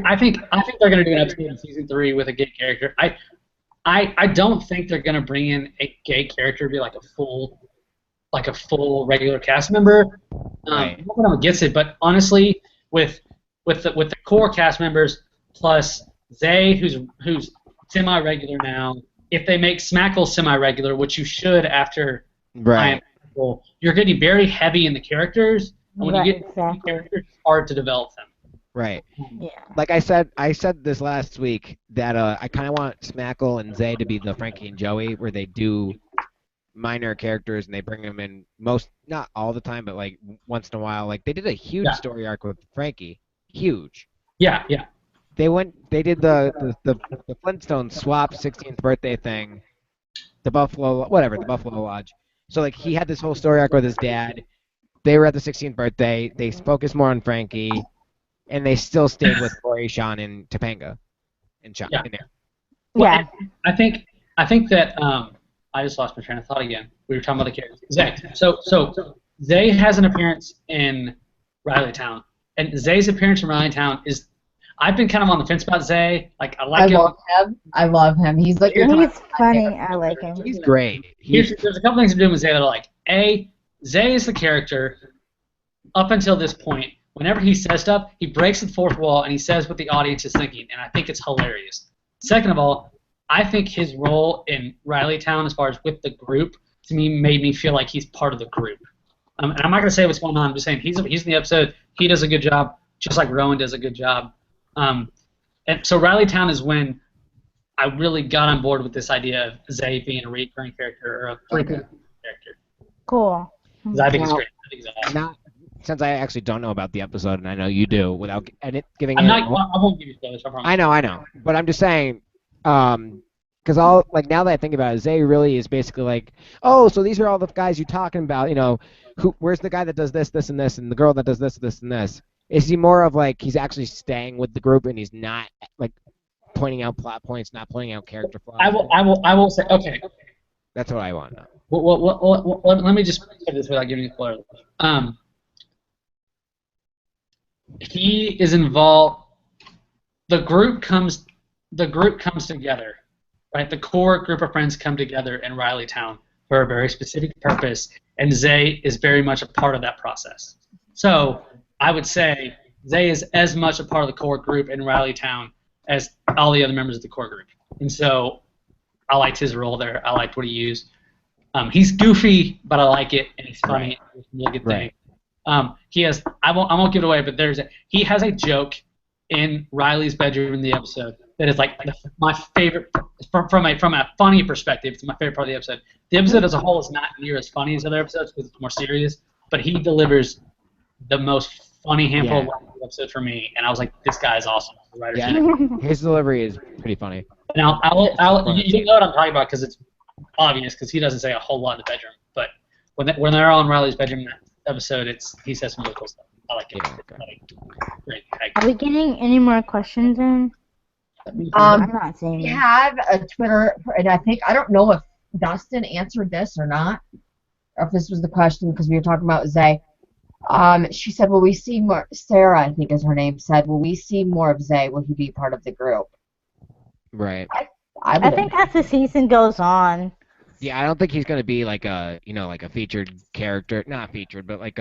I think they're gonna do an episode in season 3 with a gay character. I don't think they're gonna bring in a gay character to be like a full regular cast member. Right. No one gets it, but honestly, with the core cast members plus Zay, who's semi-regular now. If they make Smackle semi-regular, which you should after I Right. Am Smackle, you're getting very heavy in the characters, and when Right, you get exactly. characters, it's hard to develop them. Right. Yeah. Like I said this last week that I kind of want Smackle and Zay to be the Frankie and Joey, where they do minor characters and they bring them in not all the time, but like once in a while. Like they did a huge Yeah. story arc with Frankie, huge. Yeah. They did the Flintstones swap 16th birthday thing, the Buffalo Lodge. So like he had this whole story arc with his dad. They were at the 16th birthday. They focused more on Frankie, and they still stayed with Corey, Sean, and Topanga, and Sean Yeah. in there. Well, Yeah. I think that I just lost my train of thought again. We were talking about the characters. Zay. So Zay has an appearance in Rileytown, and Zay's appearance in Rileytown is. I've been kind of on the fence about Zay. Like I like him. I love him. He's like He's funny. I like him. He's great. There's a couple things I'm doing with Zay that I like. A, Zay is the character up until this point. Whenever he says stuff, he breaks the fourth wall and he says what the audience is thinking, and I think it's hilarious. Second of all, I think his role in Rileytown, as far as with the group, to me made me feel like he's part of the group. And I'm not going to say what's going on. I'm just saying he's in the episode. He does a good job, just like Rowan does a good job. And so Rileytown is when I really got on board with this idea of Zay being a recurring character or a frequent character. Cool. 'Cause I think it's Now- great. I think it's awesome. Not since I actually don't know about the episode, and I know you do, without giving I'm it. not. I won't give you spoilers. I promise. I know, but I'm just saying, because all like now that I think about it, Zay really is basically like, oh, so these are all the guys you're talking about, where's the guy that does this, this, and this, and the girl that does this, this, and this? Is he more of like he's actually staying with the group and he's not like pointing out plot points, not pointing out character flaws. I will say, okay. That's what I want to know. Let me just say this without giving you spoilers. He is involved. The group comes together, right? The core group of friends come together in Rileytown for a very specific purpose, and Zay is very much a part of that process. So I would say Zay is as much a part of the core group in Rileytown as all the other members of the core group. And so I liked his role there. I liked what he used. He's goofy, but I like it, and he's funny. It's a really good thing. He has. I won't give it away, but he has a joke in Riley's bedroom in the episode that is like my favorite from a funny perspective. It's my favorite part of the episode. The episode as a whole is not near as funny as other episodes because it's more serious, but he delivers the most funny handful of episodes for me, and I was like, this guy is awesome. His delivery is pretty funny. Now, you know what I'm talking about because it's obvious because he doesn't say a whole lot in the bedroom, but when they're all in Riley's bedroom in that episode, he says some really cool stuff. I like it. Yeah, okay. Great. Are we getting any more questions in? I'm not seeing We them. had a Twitter, and I don't know if Dustin answered this or not, or if this was the question because we were talking about Zay. She said, will we see more, Sarah, I think is her name, said, will we see more of Zay? Will he be part of the group? Right. I think as the season goes on. Yeah, I don't think he's gonna be like a featured character. Not featured, but like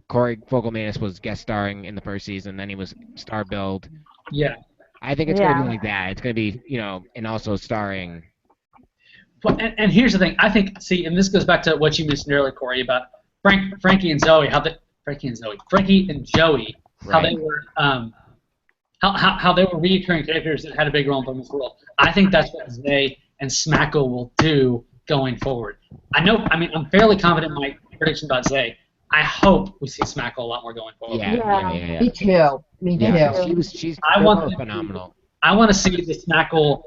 Corey Fogelmanis was guest starring in the first season, then he was star billed. Yeah. I think it's gonna be like that. It's gonna be, and also starring. And here's the thing. I think, and this goes back to what you mentioned earlier, Corey, about Frankie and Joey, Frankie and Joey, how they were how they were recurring characters that had a big role in this world. I think that's what Zay and Smackle will do going forward. I'm fairly confident in my prediction about Zay. I hope we see Smackle a lot more going forward. Yeah. Me too. She's phenomenal. I want to see the Smackle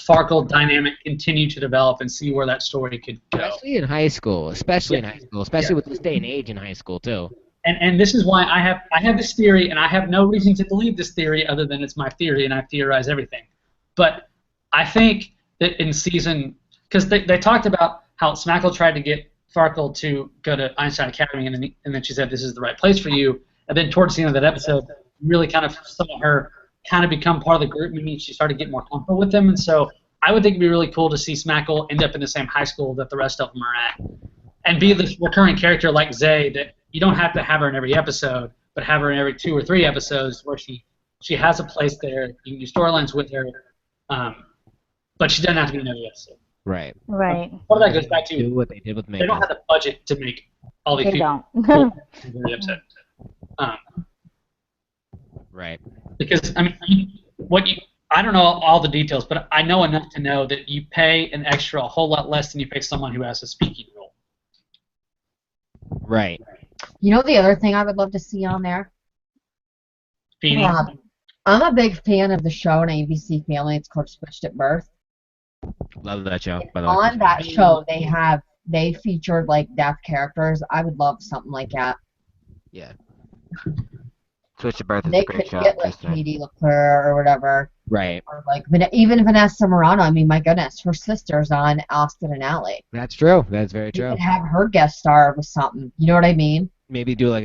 Farkle dynamic continue to develop and see where that story could go. Especially in high school, especially with this day and age in high school too. And this is why I have this theory, and I have no reason to believe this theory other than it's my theory, and I theorize everything. But I think that in season, because they talked about how Smackle tried to get Farkle to go to Einstein Academy, and then she said this is the right place for you. And then towards the end of that episode, really kind of some of her kind of become part of the group. Maybe she started getting more comfortable with them, and so I would think it'd be really cool to see Smackle end up in the same high school that the rest of them are at, and be this recurring character like Zay that you don't have to have her in every episode, but have her in every 2 or 3 episodes where she has a place there. You can do storylines with her, but she doesn't have to be in every episode. Right. What that goes back to, Do what they did with they don't have the budget to make all these They people don't. every episode. Right. Because I don't know all the details, but I know enough to know that you pay an extra a whole lot less than you pay someone who has a speaking role. Right. You know the other thing I would love to see on there? Feeny. I'm a big fan of the show on ABC Family. It's called Switched at Birth. Love that show, by the way. On that show, they featured like deaf characters. I would love something like that. Yeah. Switch to Birth is They a great could show. get like Katie LeClaire or whatever. Right. Or like even Vanessa Morano. I mean, my goodness, her sister's on Austin and Ally. That's true. That's very You true. could have her guest star with something. You know what I mean? Maybe do I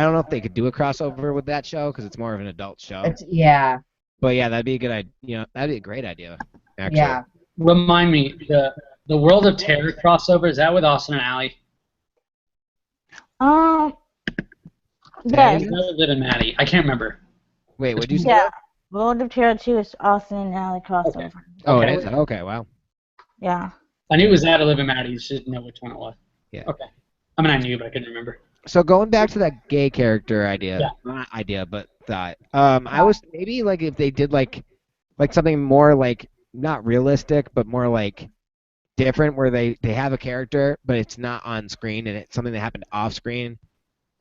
don't know if they could do a crossover with that show because it's more of an adult show. Yeah. But yeah, that'd be a good idea. That'd be a great idea. Actually. Yeah. Remind me, the World of Terror crossover, is that with Austin and Ally? Yeah. Another Liv and Maddie. I can't remember. Wait, what'd you say? Yeah. World of Terror 2 is Austin and Ally crossover. Okay. Oh, Okay. it is? Okay, wow. Yeah. I knew it was that or Liv and Maddie. Just didn't know which one it was. Yeah. Okay. I knew, but I couldn't remember. So going back to that gay character idea, Yeah. not idea, but thought. I was maybe like if they did like something more like not realistic, but more like different, where they have a character, but it's not on screen and it's something that happened off screen,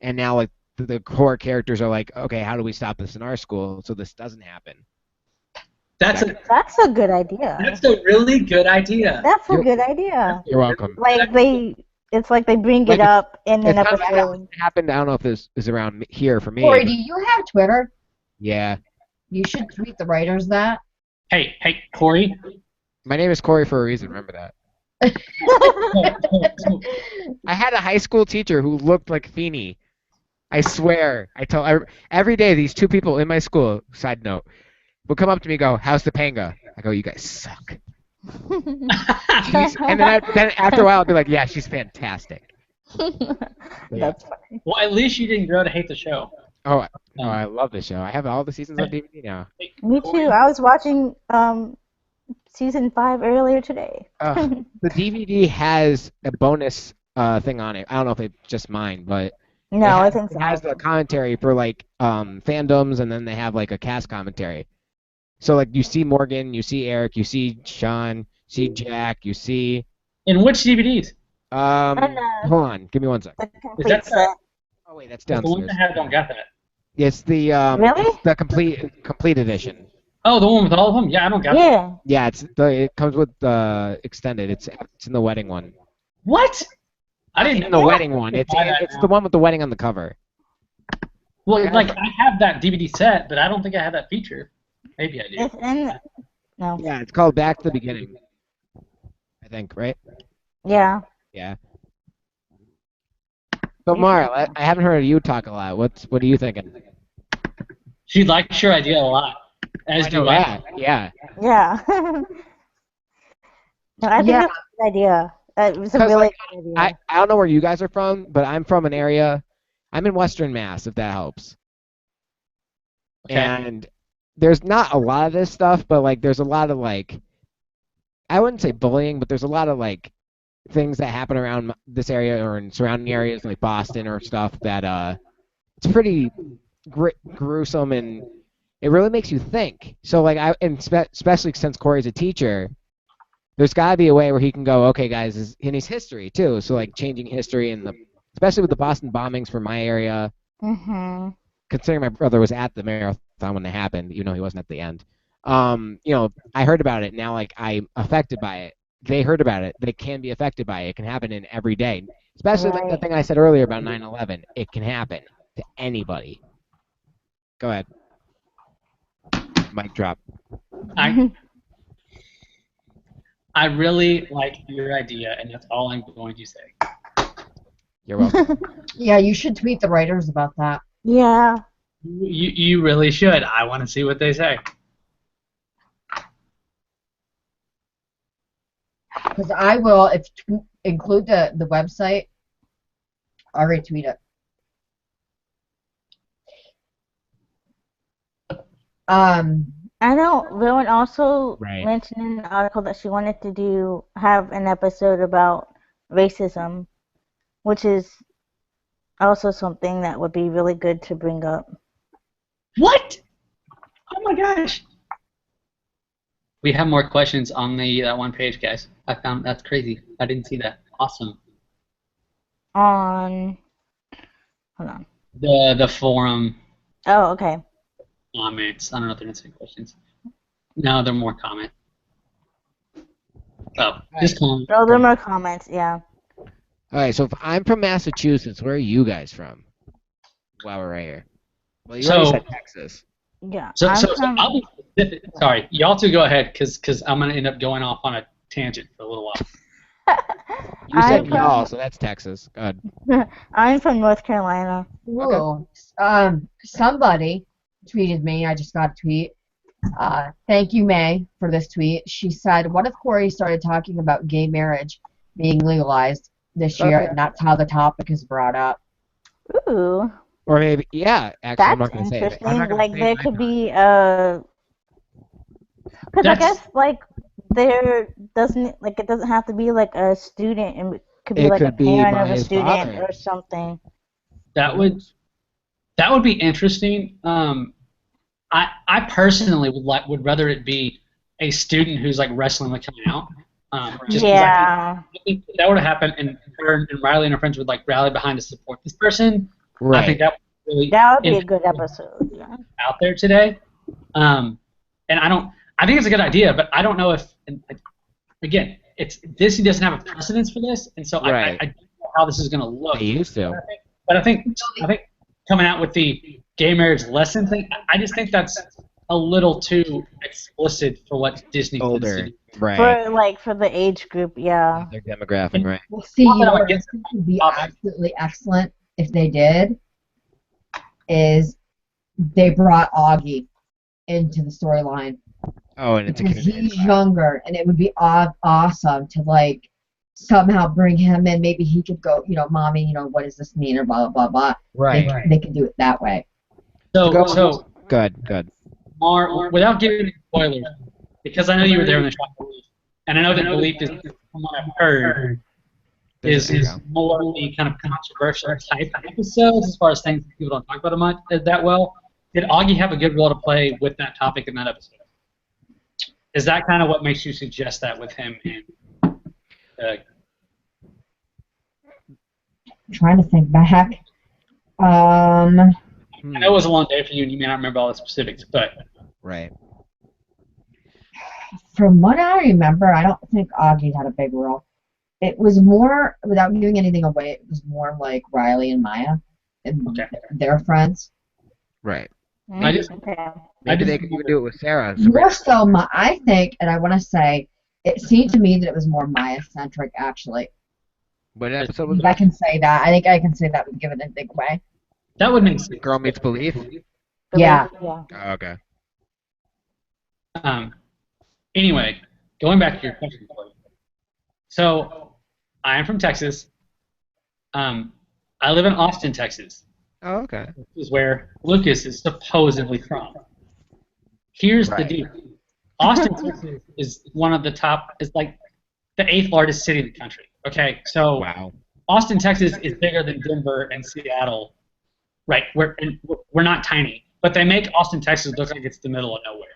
and now like the core characters are like, okay, how do we stop this in our school so this doesn't happen? That's That's a good idea. a really good idea. That's a good idea. You're welcome. Like it's like they bring Like it up in an It's kind of episode. what happened. I don't know if this is around here for me. Corey, but do you have Twitter? yeah. You should tweet the writers that. Hey, Corey. My name is Corey for a reason. Remember that. I had a high school teacher who looked like Feeney. I swear. Every day these two people in my school. Side note, would come up to me and go, "How's Topanga?" I go, "You guys suck." And then after a while, I'd be like, "Yeah, she's fantastic." That's funny. Well, at least you didn't grow to hate the show. Oh, I love this show. I have all the seasons on DVD now. Hey, Me Corey. too. I was watching season 5 earlier today. The DVD has a bonus thing on it. I don't know if it's just mine, but No, I think it has so. the commentary for like fandoms, and then they have like a cast commentary. So like you see Morgan, you see Eric, you see Sean, you see Jack, you see In which DVDs? hold on, give me one sec. The Is complete that set. Oh wait, that's The ones downstairs. I have don't got that. It's the Really? it's the complete edition. Oh, the one with all of them? Yeah, I don't got that. Yeah. Yeah, it comes with extended. It's in the wedding one. What? I didn't In the know. wedding one. It's the one with the wedding on the cover. Well, like, I have that DVD set, but I don't think I have that feature. Maybe I do. It's in. No. Yeah, it's called Back to the Beginning. I think, right? Yeah. Yeah. So Mara, I haven't heard you talk a lot. What are you thinking? She likes your idea a lot. As I do know I. that. Yeah. Yeah. No, I think Yeah. that's a good idea. It was a 'Cause, really like, good idea. I don't know where you guys are from, but I'm from an area. I'm in Western Mass, if that helps. Okay. And there's not a lot of this stuff, but like there's a lot of like I wouldn't say bullying, but there's a lot of like things that happen around this area or in surrounding areas like Boston or stuff that it's pretty gruesome, and it really makes you think. So like especially since Corey's a teacher, there's got to be a way where he can go, okay, guys, and he's history too. So like changing history and especially with the Boston bombings from my area. Mhm. Considering my brother was at the marathon when it happened, even though he wasn't at the end. I heard about it. Now, like, I'm affected by it. They heard about it. They can be affected by it. It can happen in every day. Especially like the Right. thing I said earlier about 9/11. It can happen to anybody. Go ahead. Mic drop. I really like your idea, and that's all I'm going to say. You're welcome. Yeah, you should tweet the writers about that. Yeah. You really should. I want to see what they say. Because I will, if include the website, I'll retweet it. I know Rowan also Right. mentioned in the article that she wanted to have an episode about racism, which is also something that would be really good to bring up. What? Oh my gosh. We have more questions on that one page, guys. I found that's crazy. I didn't see that. Awesome. Hold on. The forum Oh, okay. comments. I don't know if they're answering questions. No, they're more comment. Oh, just comment. Oh, there are more comments. Yeah. All right. So if I'm from Massachusetts, where are you guys from? While we're right here. Well, you already So- said Texas. Yeah. So I'm from- I'll be specific. Sorry, y'all two go ahead, because I'm gonna end up going off on a tangent for a little while. You said I'm from- y'all, so that's Texas. Good. I'm from North Carolina. Ooh. Somebody tweeted me. I just got a tweet. Thank you, May, for this tweet. She said, "What if Corey started talking about gay marriage being legalized this year, and that's how the topic is brought up?" Ooh, Or maybe, yeah. Actually, I'm that's not gonna say it. interesting. I'm not gonna Like say there my could thought. be because I That's- guess like there doesn't like it doesn't have to be like a student, and it could be It like a could be parent by of a his student father. or something. That would be interesting. I personally would rather it be a student who's like wrestling with coming out. Just 'cause Yeah. I think if that would have happened, and her and Riley and her friends would like rally behind to support this person. I think Right. that would really That would be a good episode. Yeah. out there today. And I think it's a good idea, but I don't know if, and again, Disney doesn't have a precedence for this, and so Right. I don't know how this is going to look. They used to. But I think coming out with the gay marriage lesson thing, I just think that's a little too explicit for what Disney tends to Older, do. right? For the age group, yeah. Their demographic, right? Well, see, Not you that know I'm what I against think would be topic. absolutely excellent if they did is they brought Augie into the storyline Oh, and it's a because community. he's younger, and it would be awesome to like somehow bring him in. Maybe he could go, mommy, what does this mean, or blah blah blah blah. Right. They can do it that way. So Good. Mar, without giving any spoilers, because I know you were there in the shop belief, and I know that belief is, from what I've heard, is more the kind of controversial type of episodes as far as things that people don't talk about much that well. Did Augie have a good role to play with that topic in that episode? Is that kind of what makes you suggest that with him? I'm trying to think back. I know it was a long day for you, and you may not remember all the specifics, but Right. From what I remember, I don't think Augie had a big role. It was more, without giving anything away, it was more like Riley and Maya and Okay. their friends. Right. I just- Okay. Maybe they could even do it with Sarah. So More so, I think, and I want to say, it seemed to me that it was more Maya-centric, actually. what episode was I that? can say that. I think I can say that would give it a big way. that would make sense. Girl Meets Belief? Yeah. Oh, okay. Anyway, going back to your question, Chloe. So, I am from Texas. I live in Austin, Texas. Oh, okay. This is where Lucas is supposedly from. Here's the Right. deal. Austin, Texas is one of the top, is like the 8th largest city in the country. Okay, so Wow. Austin, Texas is bigger than Denver and Seattle. Right, we're not tiny, but they make Austin, Texas look like it's the middle of nowhere.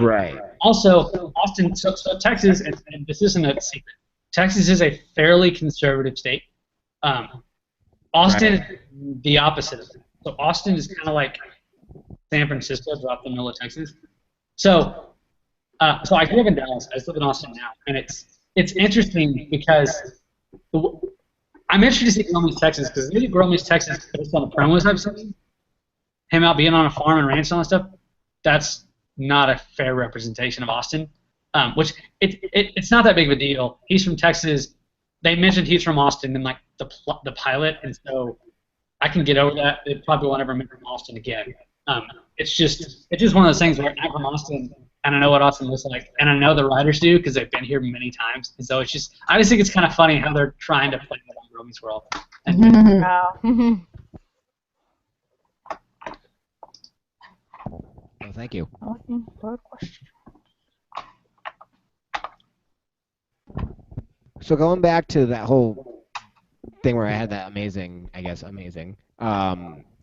Right. Also, Austin, so Texas, and this isn't a secret, Texas is a fairly conservative state. Austin is the opposite of that. So Austin is kind of like San Francisco, drop the middle of Texas. So I grew up in Dallas. I just live in Austin now, and it's interesting because I'm interested to see Girl Meets Texas because maybe Girl Meets Texas based on the promos I've seen, him out being on a farm and ranch and all that stuff. That's not a fair representation of Austin. Which it's not that big of a deal. He's from Texas. They mentioned he's from Austin in like the pilot, and so I can get over that. They probably won't ever mention Austin again. It's just one of those things where I'm from Austin and I know what Austin looks like, and I know the writers do because they've been here many times, and so I just think it's kind of funny how they're trying to play that on Girl Meets World. And Wow. Oh, thank you. Okay, third question. So going back to that whole thing where I had that amazing idea.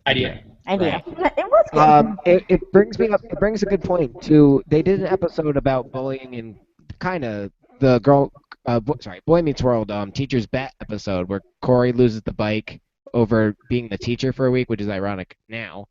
Idea. Right. It was good. It brings me up. It brings a good point to. They did an episode about bullying and kind of the Boy Meets World teacher's bet episode where Corey loses the bike over being the teacher for a week, which is ironic now.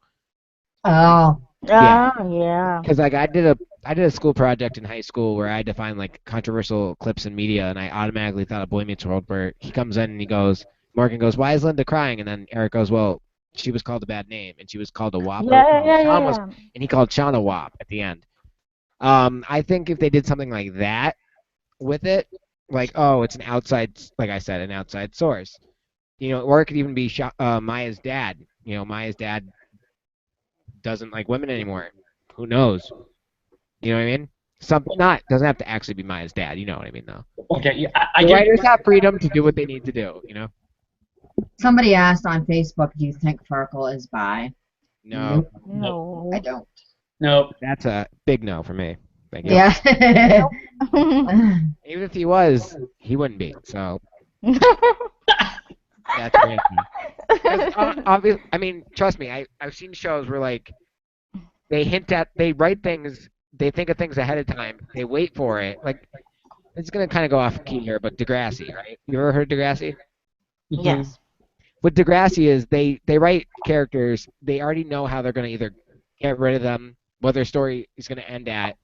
Oh. Yeah. Oh, yeah. Because like I did a school project in high school where I had to find like controversial clips in media, and I automatically thought of Boy Meets World where he comes in and he goes, Morgan goes, "Why is Linda crying?" And then Eric goes, "Well, she was called a bad name, and she was called a wop." Yeah. And he called Sean a wop at the end. I think if they did something like that with it, like, oh, it's an outside, like I said, an outside source, or it could even be Maya's dad. Maya's dad doesn't like women anymore. Who knows? You know what I mean? Doesn't have to actually be Maya's dad. You know what I mean, though. Okay, yeah, I The get writers have freedom to do what they need to do. Somebody asked on Facebook, do you think Farkle is bi? No, No. I don't. no. that's a big no for me. Thank you. Yeah. Even if he was, he wouldn't be. So that's crazy. Obviously, I mean, trust me. I've seen shows where like they write things, they think of things ahead of time, they wait for it. Like it's gonna kind of go off key here, but Degrassi, right? You ever heard of Degrassi? Yes. What Degrassi is, they write characters, they already know how they're gonna either get rid of them, what their story is gonna end at.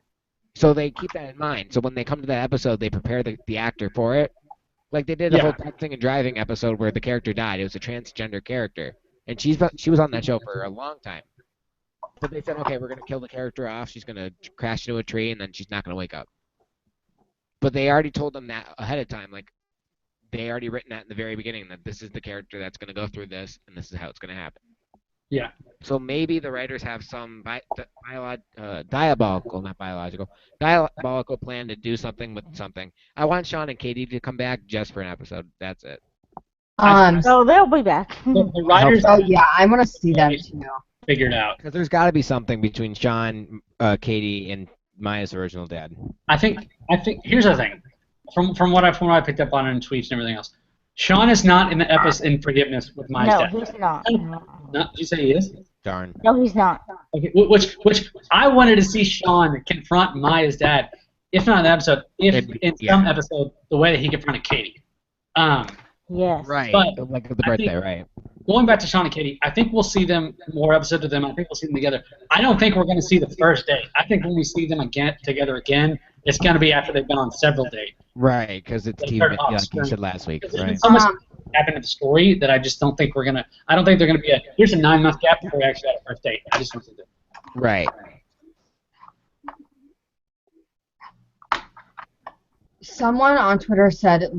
So they keep that in mind. So when they come to that episode, they prepare the actor for it. Like they did a whole texting and driving episode where the character died. It was a transgender character, and she was on that show for a long time. But they said, okay, we're gonna kill the character off. She's gonna crash into a tree, and then she's not gonna wake up. But they already told them that ahead of time. Like they already written that in the very beginning that this is the character that's gonna go through this, and this is how it's gonna happen. Yeah. So maybe the writers have some diabolical plan to do something with something. I want Sean and Katie to come back just for an episode. That's it. So they'll be back. The writers Oh yeah, I want to see them too. figured out. Because there's got to be something between Sean, Katie, and Maya's original dad. I think here's the thing. From what I picked up on in tweets and everything else, Sean is not in the episode in Forgiveness with Maya's No, dad. he's not. No, did you say he is? Darn. No, he's not. Okay, which I wanted to see Sean confront Maya's dad, if not in the episode, some episode, the way that he confronted Katie. Yes. Right. But like the birthday, right? Going back to Sean and Katie, I think we'll see them more episodes of them. I think we'll see them together. I don't think we're going to see the first date. I think when we see them together again, it's going to be after they've been on several dates. Right, because it's TV, like you said last week, right? So much happened in the story that I just don't think we're gonna. I don't think they're gonna be here's a 9-month gap before we actually have a first date. I just don't think that. Right. Someone on Twitter said,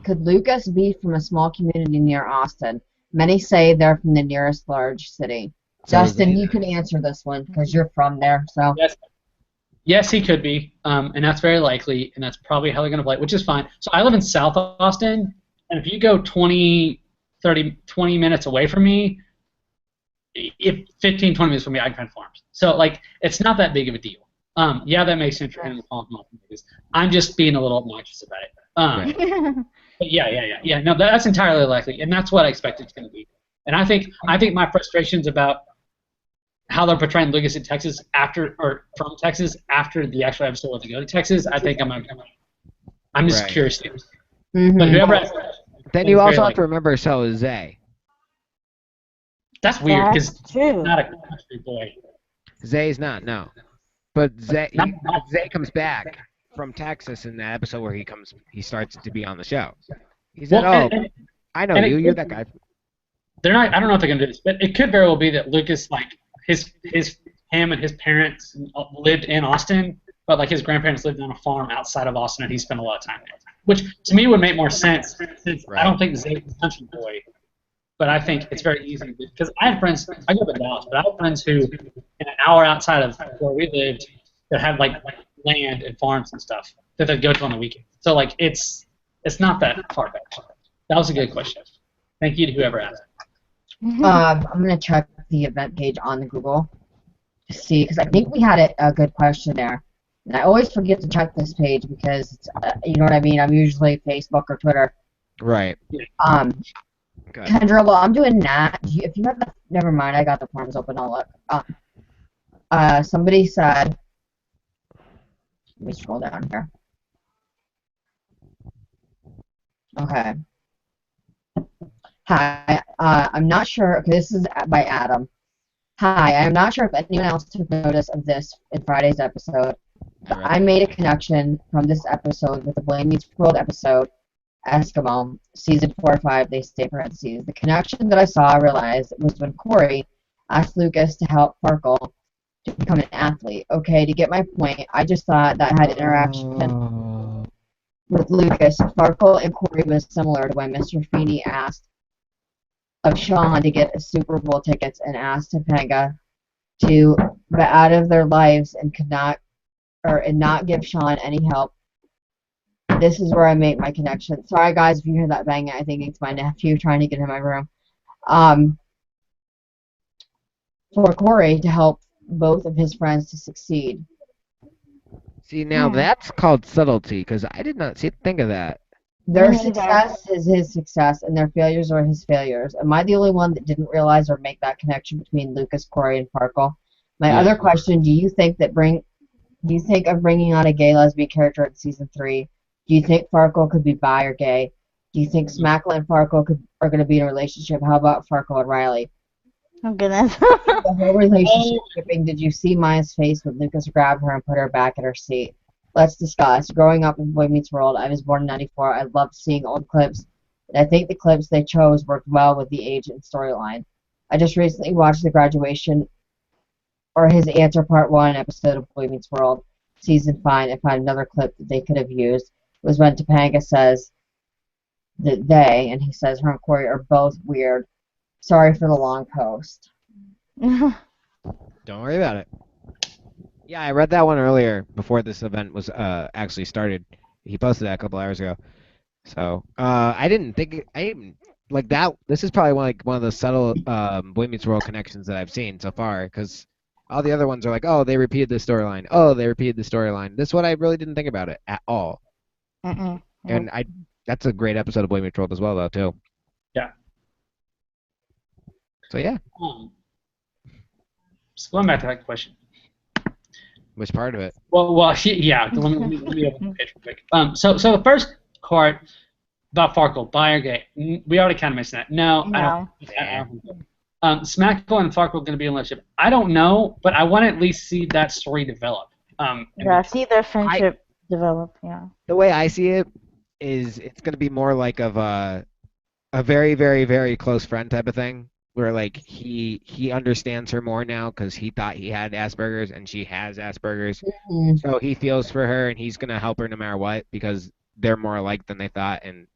could Lucas be from a small community near Austin? Many say they're from the nearest large city. So Justin, you can answer this one because you're from there. So Yes, he could be, and that's very likely, and that's probably how they're going to play, which is fine. So I live in South Austin, and if you go 20 minutes away from me, if 15, 20 minutes from me, I can find farms. So, like, it's not that big of a deal. Yeah, that makes sense for him to call them because I'm just being a little obnoxious about it. But yeah. No, that's entirely likely, and that's what I expect it's going to be. And I think my frustrations about how they're portraying Lucas in Texas from Texas after the actual episode where they go to Texas, I think I'm just curious. Mm-hmm. But whoever then you also have to remember so is Zay. That's weird because That's he's true. not a country boy. Zay's not, no. But Zay comes back from Texas in that episode where he starts to be on the show. He said, I know you, you're that guy. They're not. I don't know if they're gonna do this, but it could very well be that Lucas, like him and his parents lived in Austin, but like his grandparents lived on a farm outside of Austin, and he spent a lot of time there. Which to me would make more sense since I don't think Zay's a country boy, but I think it's very easy because I had friends. I grew up in Dallas, but I had friends who, in an hour outside of where we lived, that had like land and farms and stuff that they'd go to on the weekend. So like it's not that far fetched. That was a good question. Thank you to whoever asked. I'm gonna check the event page on the Google to see because I think we had a good question there, and I always forget to check this page because it's, you know what I mean. I'm usually Facebook or Twitter. Right. Kendra, while I'm doing that, if you have the, never mind, I got the forms open. I'll look. Somebody said, let me scroll down here. Okay. Hi, I'm not sure. Okay, this is by Adam. Hi, I'm not sure if anyone else took notice of this in Friday's episode. But I made a connection from this episode with the Boy Meets World episode, Eskimo, season 4 or 5, they stay parentheses. The connection that I saw, I realized, was when Cory asked Lucas to help Farkle to become an athlete. Okay, to get my point, I just thought that had interaction with Lucas. Farkle and Cory was similar to when Mr. Feeney asked of Sean to get Super Bowl tickets and asked Topanga to get out of their lives and not give Sean any help. This is where I make my connection. Sorry guys if you hear that banging. I think it's my nephew trying to get in my room. For Cory to help both of his friends to succeed. See, now that's called subtlety, because I did not think of that. Their success is his success, and their failures are his failures. Am I the only one that didn't realize or make that connection between Lucas, Cory, and Farkle? My other question: do you think of bringing on a gay lesbian character in season 3? Do you think Farkle could be bi or gay? Do you think Smackle and Farkle are going to be in a relationship? How about Farkle and Riley? Oh goodness. The whole relationship shipping. Did you see Maya's face when Lucas grabbed her and put her back in her seat? Let's discuss. Growing up in Boy Meets World, I was born in '94. I loved seeing old clips, and I think the clips they chose worked well with the age and storyline. I just recently watched the graduation or his answer part 1 episode of Boy Meets World season 5, and find another clip that they could have used was when Topanga says that they, and he says her and Cory are both weird. Sorry for the long post. Don't worry about it. Yeah, I read that one earlier before this event was actually started. He posted that a couple hours ago. So I didn't like that. This is probably one of the subtle Boy Meets World connections that I've seen so far, because all the other ones are like, oh, they repeated the storyline. Oh, they repeated the storyline. This one I really didn't think about it at all. And that's a great episode of Boy Meets World as well, though, too. Yeah. So yeah. Just going back to that question. Which part of it? Well, yeah. Let me open the page real quick. So the first part about Farkle, buy or gay. We already kind of mentioned that. No. I don't. Smackle and Farkle going to be in a relationship. I don't know, but I want to at least see that story develop. See their friendship develop. Yeah. The way I see it is, it's going to be more like of a very, very, very close friend type of thing, where like he understands her more now because he thought he had Asperger's and she has Asperger's. So he feels for her and he's gonna help her no matter what, because they're more alike than they thought, and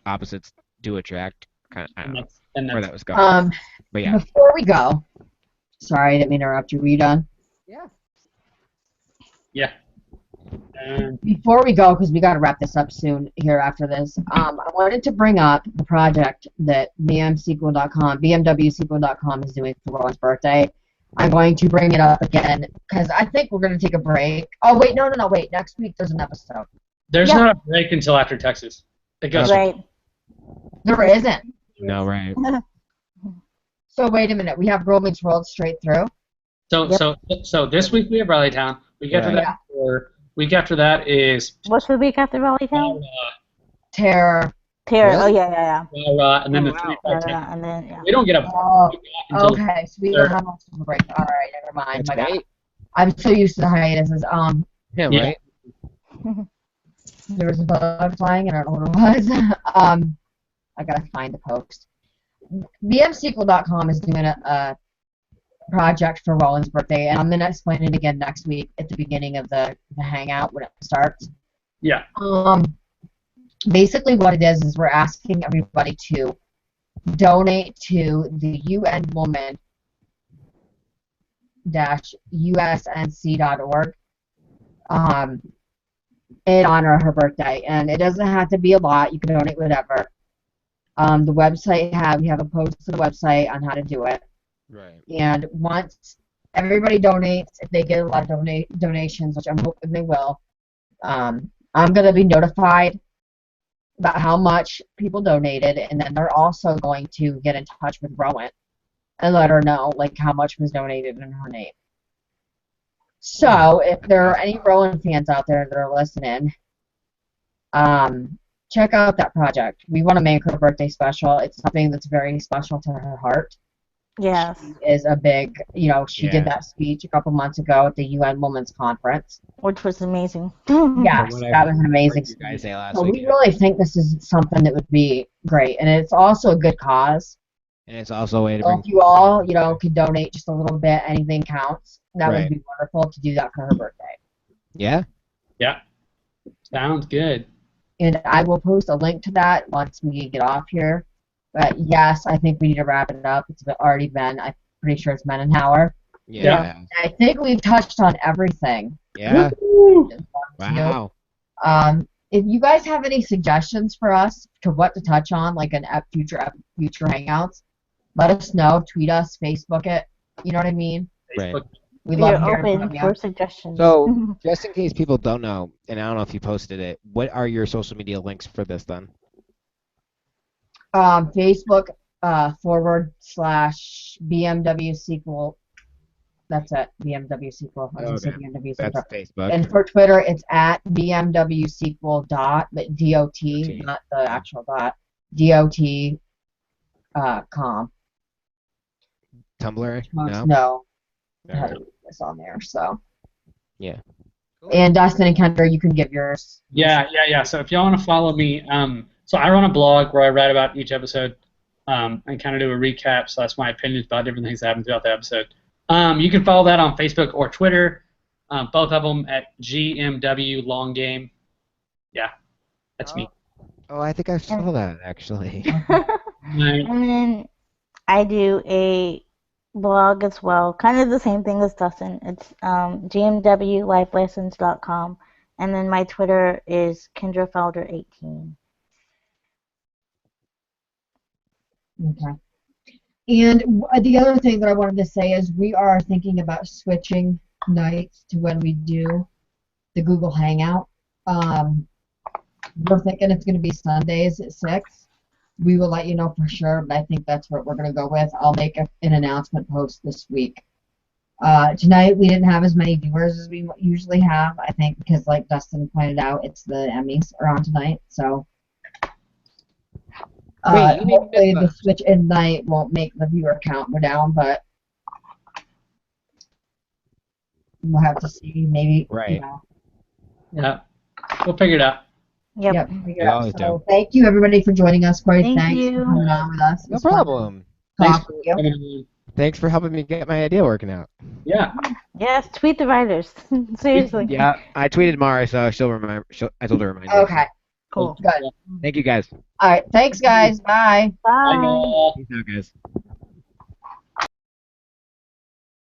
opposites do attract. Kind of, I don't know where that was going. But yeah. Before we go, sorry, I didn't mean to interrupt you. Were you done? Yeah. Before we go, because we got to wrap this up soon here after this, I wanted to bring up the project that BMWSequel.com is doing for Rowan's birthday. I'm going to bring it up again because I think we're going to take a break. Oh, wait, no, wait. Next week there's an episode. There's not a break until after Texas. It goes Right. There isn't. No, right. So wait a minute. We have Girl Meets World straight through. So this week we have Rileytown. Week after that is What's the week after Rileytown? Terror. Really? Oh, yeah. And then the wow. 3-5-10. And then, yeah. We don't get a until Okay, so we don't have much of a break. All right, never mind. My God. I'm so used to the hiatuses. Yeah, Yeah. right. There was a bug flying, and I don't know what it was. I gotta find the post. BMSequel.com is doing a project for Rowan's birthday, and I'm gonna explain it again next week at the beginning of the Hangout when it starts. Yeah. Basically, what it is we're asking everybody to donate to the UN Woman USNC.org in honor of her birthday, and it doesn't have to be a lot. You can donate whatever. The website we have a post to the website on how to do it. Right. And once everybody donates, if they get a lot of donations, which I'm hoping they will, I'm going to be notified about how much people donated, and then they're also going to get in touch with Rowan and let her know like how much was donated in her name. So if there are any Rowan fans out there that are listening, check out that project. We want to make her birthday special. It's something that's very special to her heart. Yes. She is a big, she did that speech a couple months ago at the UN Women's Conference. Which was amazing. Yes, that was an amazing speech. So we really think this is something that would be great. And it's also a good cause. And it's also a way to So if you all, could donate just a little bit, anything counts. That would be wonderful to do that for her birthday. Yeah? Yeah. Sounds good. And I will post a link to that once we get off here. But yes, I think we need to wrap it up. It's already been, I'm pretty sure it's been an hour. Yeah. I think we've touched on everything. Yeah. Woo-hoo! Wow. If you guys have any suggestions for us to what to touch on, like in future Hangouts, let us know. Tweet us, Facebook it. You know what I mean? Right. We love We're hearing open from for you. suggestions. So, just in case people don't know, and I don't know if you posted it, what are your social media links for this then? Facebook /BMWSequel. That's it. BMWSequel. I was gonna say BMWSequel. That's Facebook. And for Twitter, it's at BMWSequel dot, but DOT, not the actual dot. DOT com. Tumblr? No. Alright. It's on there. So. Yeah. And Dustin and Kendra, you can give yours. Yeah. So if y'all want to follow me, so I run a blog where I write about each episode and kind of do a recap. So that's my opinions about different things that happen throughout the episode. You can follow that on Facebook or Twitter. Both of them at GMW Long Game. Yeah, that's me. Oh, I think I saw that actually. Right. And then I do a blog as well, kind of the same thing as Dustin. It's gmwlifelessons.com, and then my Twitter is KendraFelder18. Okay. And the other thing that I wanted to say is we are thinking about switching nights to when we do the Google Hangout. We're thinking it's going to be Sundays at 6. We will let you know for sure, but I think that's what we're going to go with. I'll make an announcement post this week. Tonight we didn't have as many viewers as we usually have, I think, because like Dustin pointed out, it's the Emmys are on tonight, so Wait, you mean hopefully the switch in night won't make the viewer count go down, but we'll have to see. Maybe, Right. you know. Yeah, we'll figure it out. Yep. We always do. So thank you everybody for joining us. Corey, Thank thanks you. for coming on with us. No It's fun problem. to Thanks talk for with you. coming on. Thanks for helping me get my idea working out. Yeah. Yes, tweet the writers. Seriously. Yeah, I tweeted Mara, so she'll remember. I told her to remind me. Okay, Cool. good. Thank you guys. All right, thanks guys. Bye. Bye, Bye. y'all. Peace out, guys.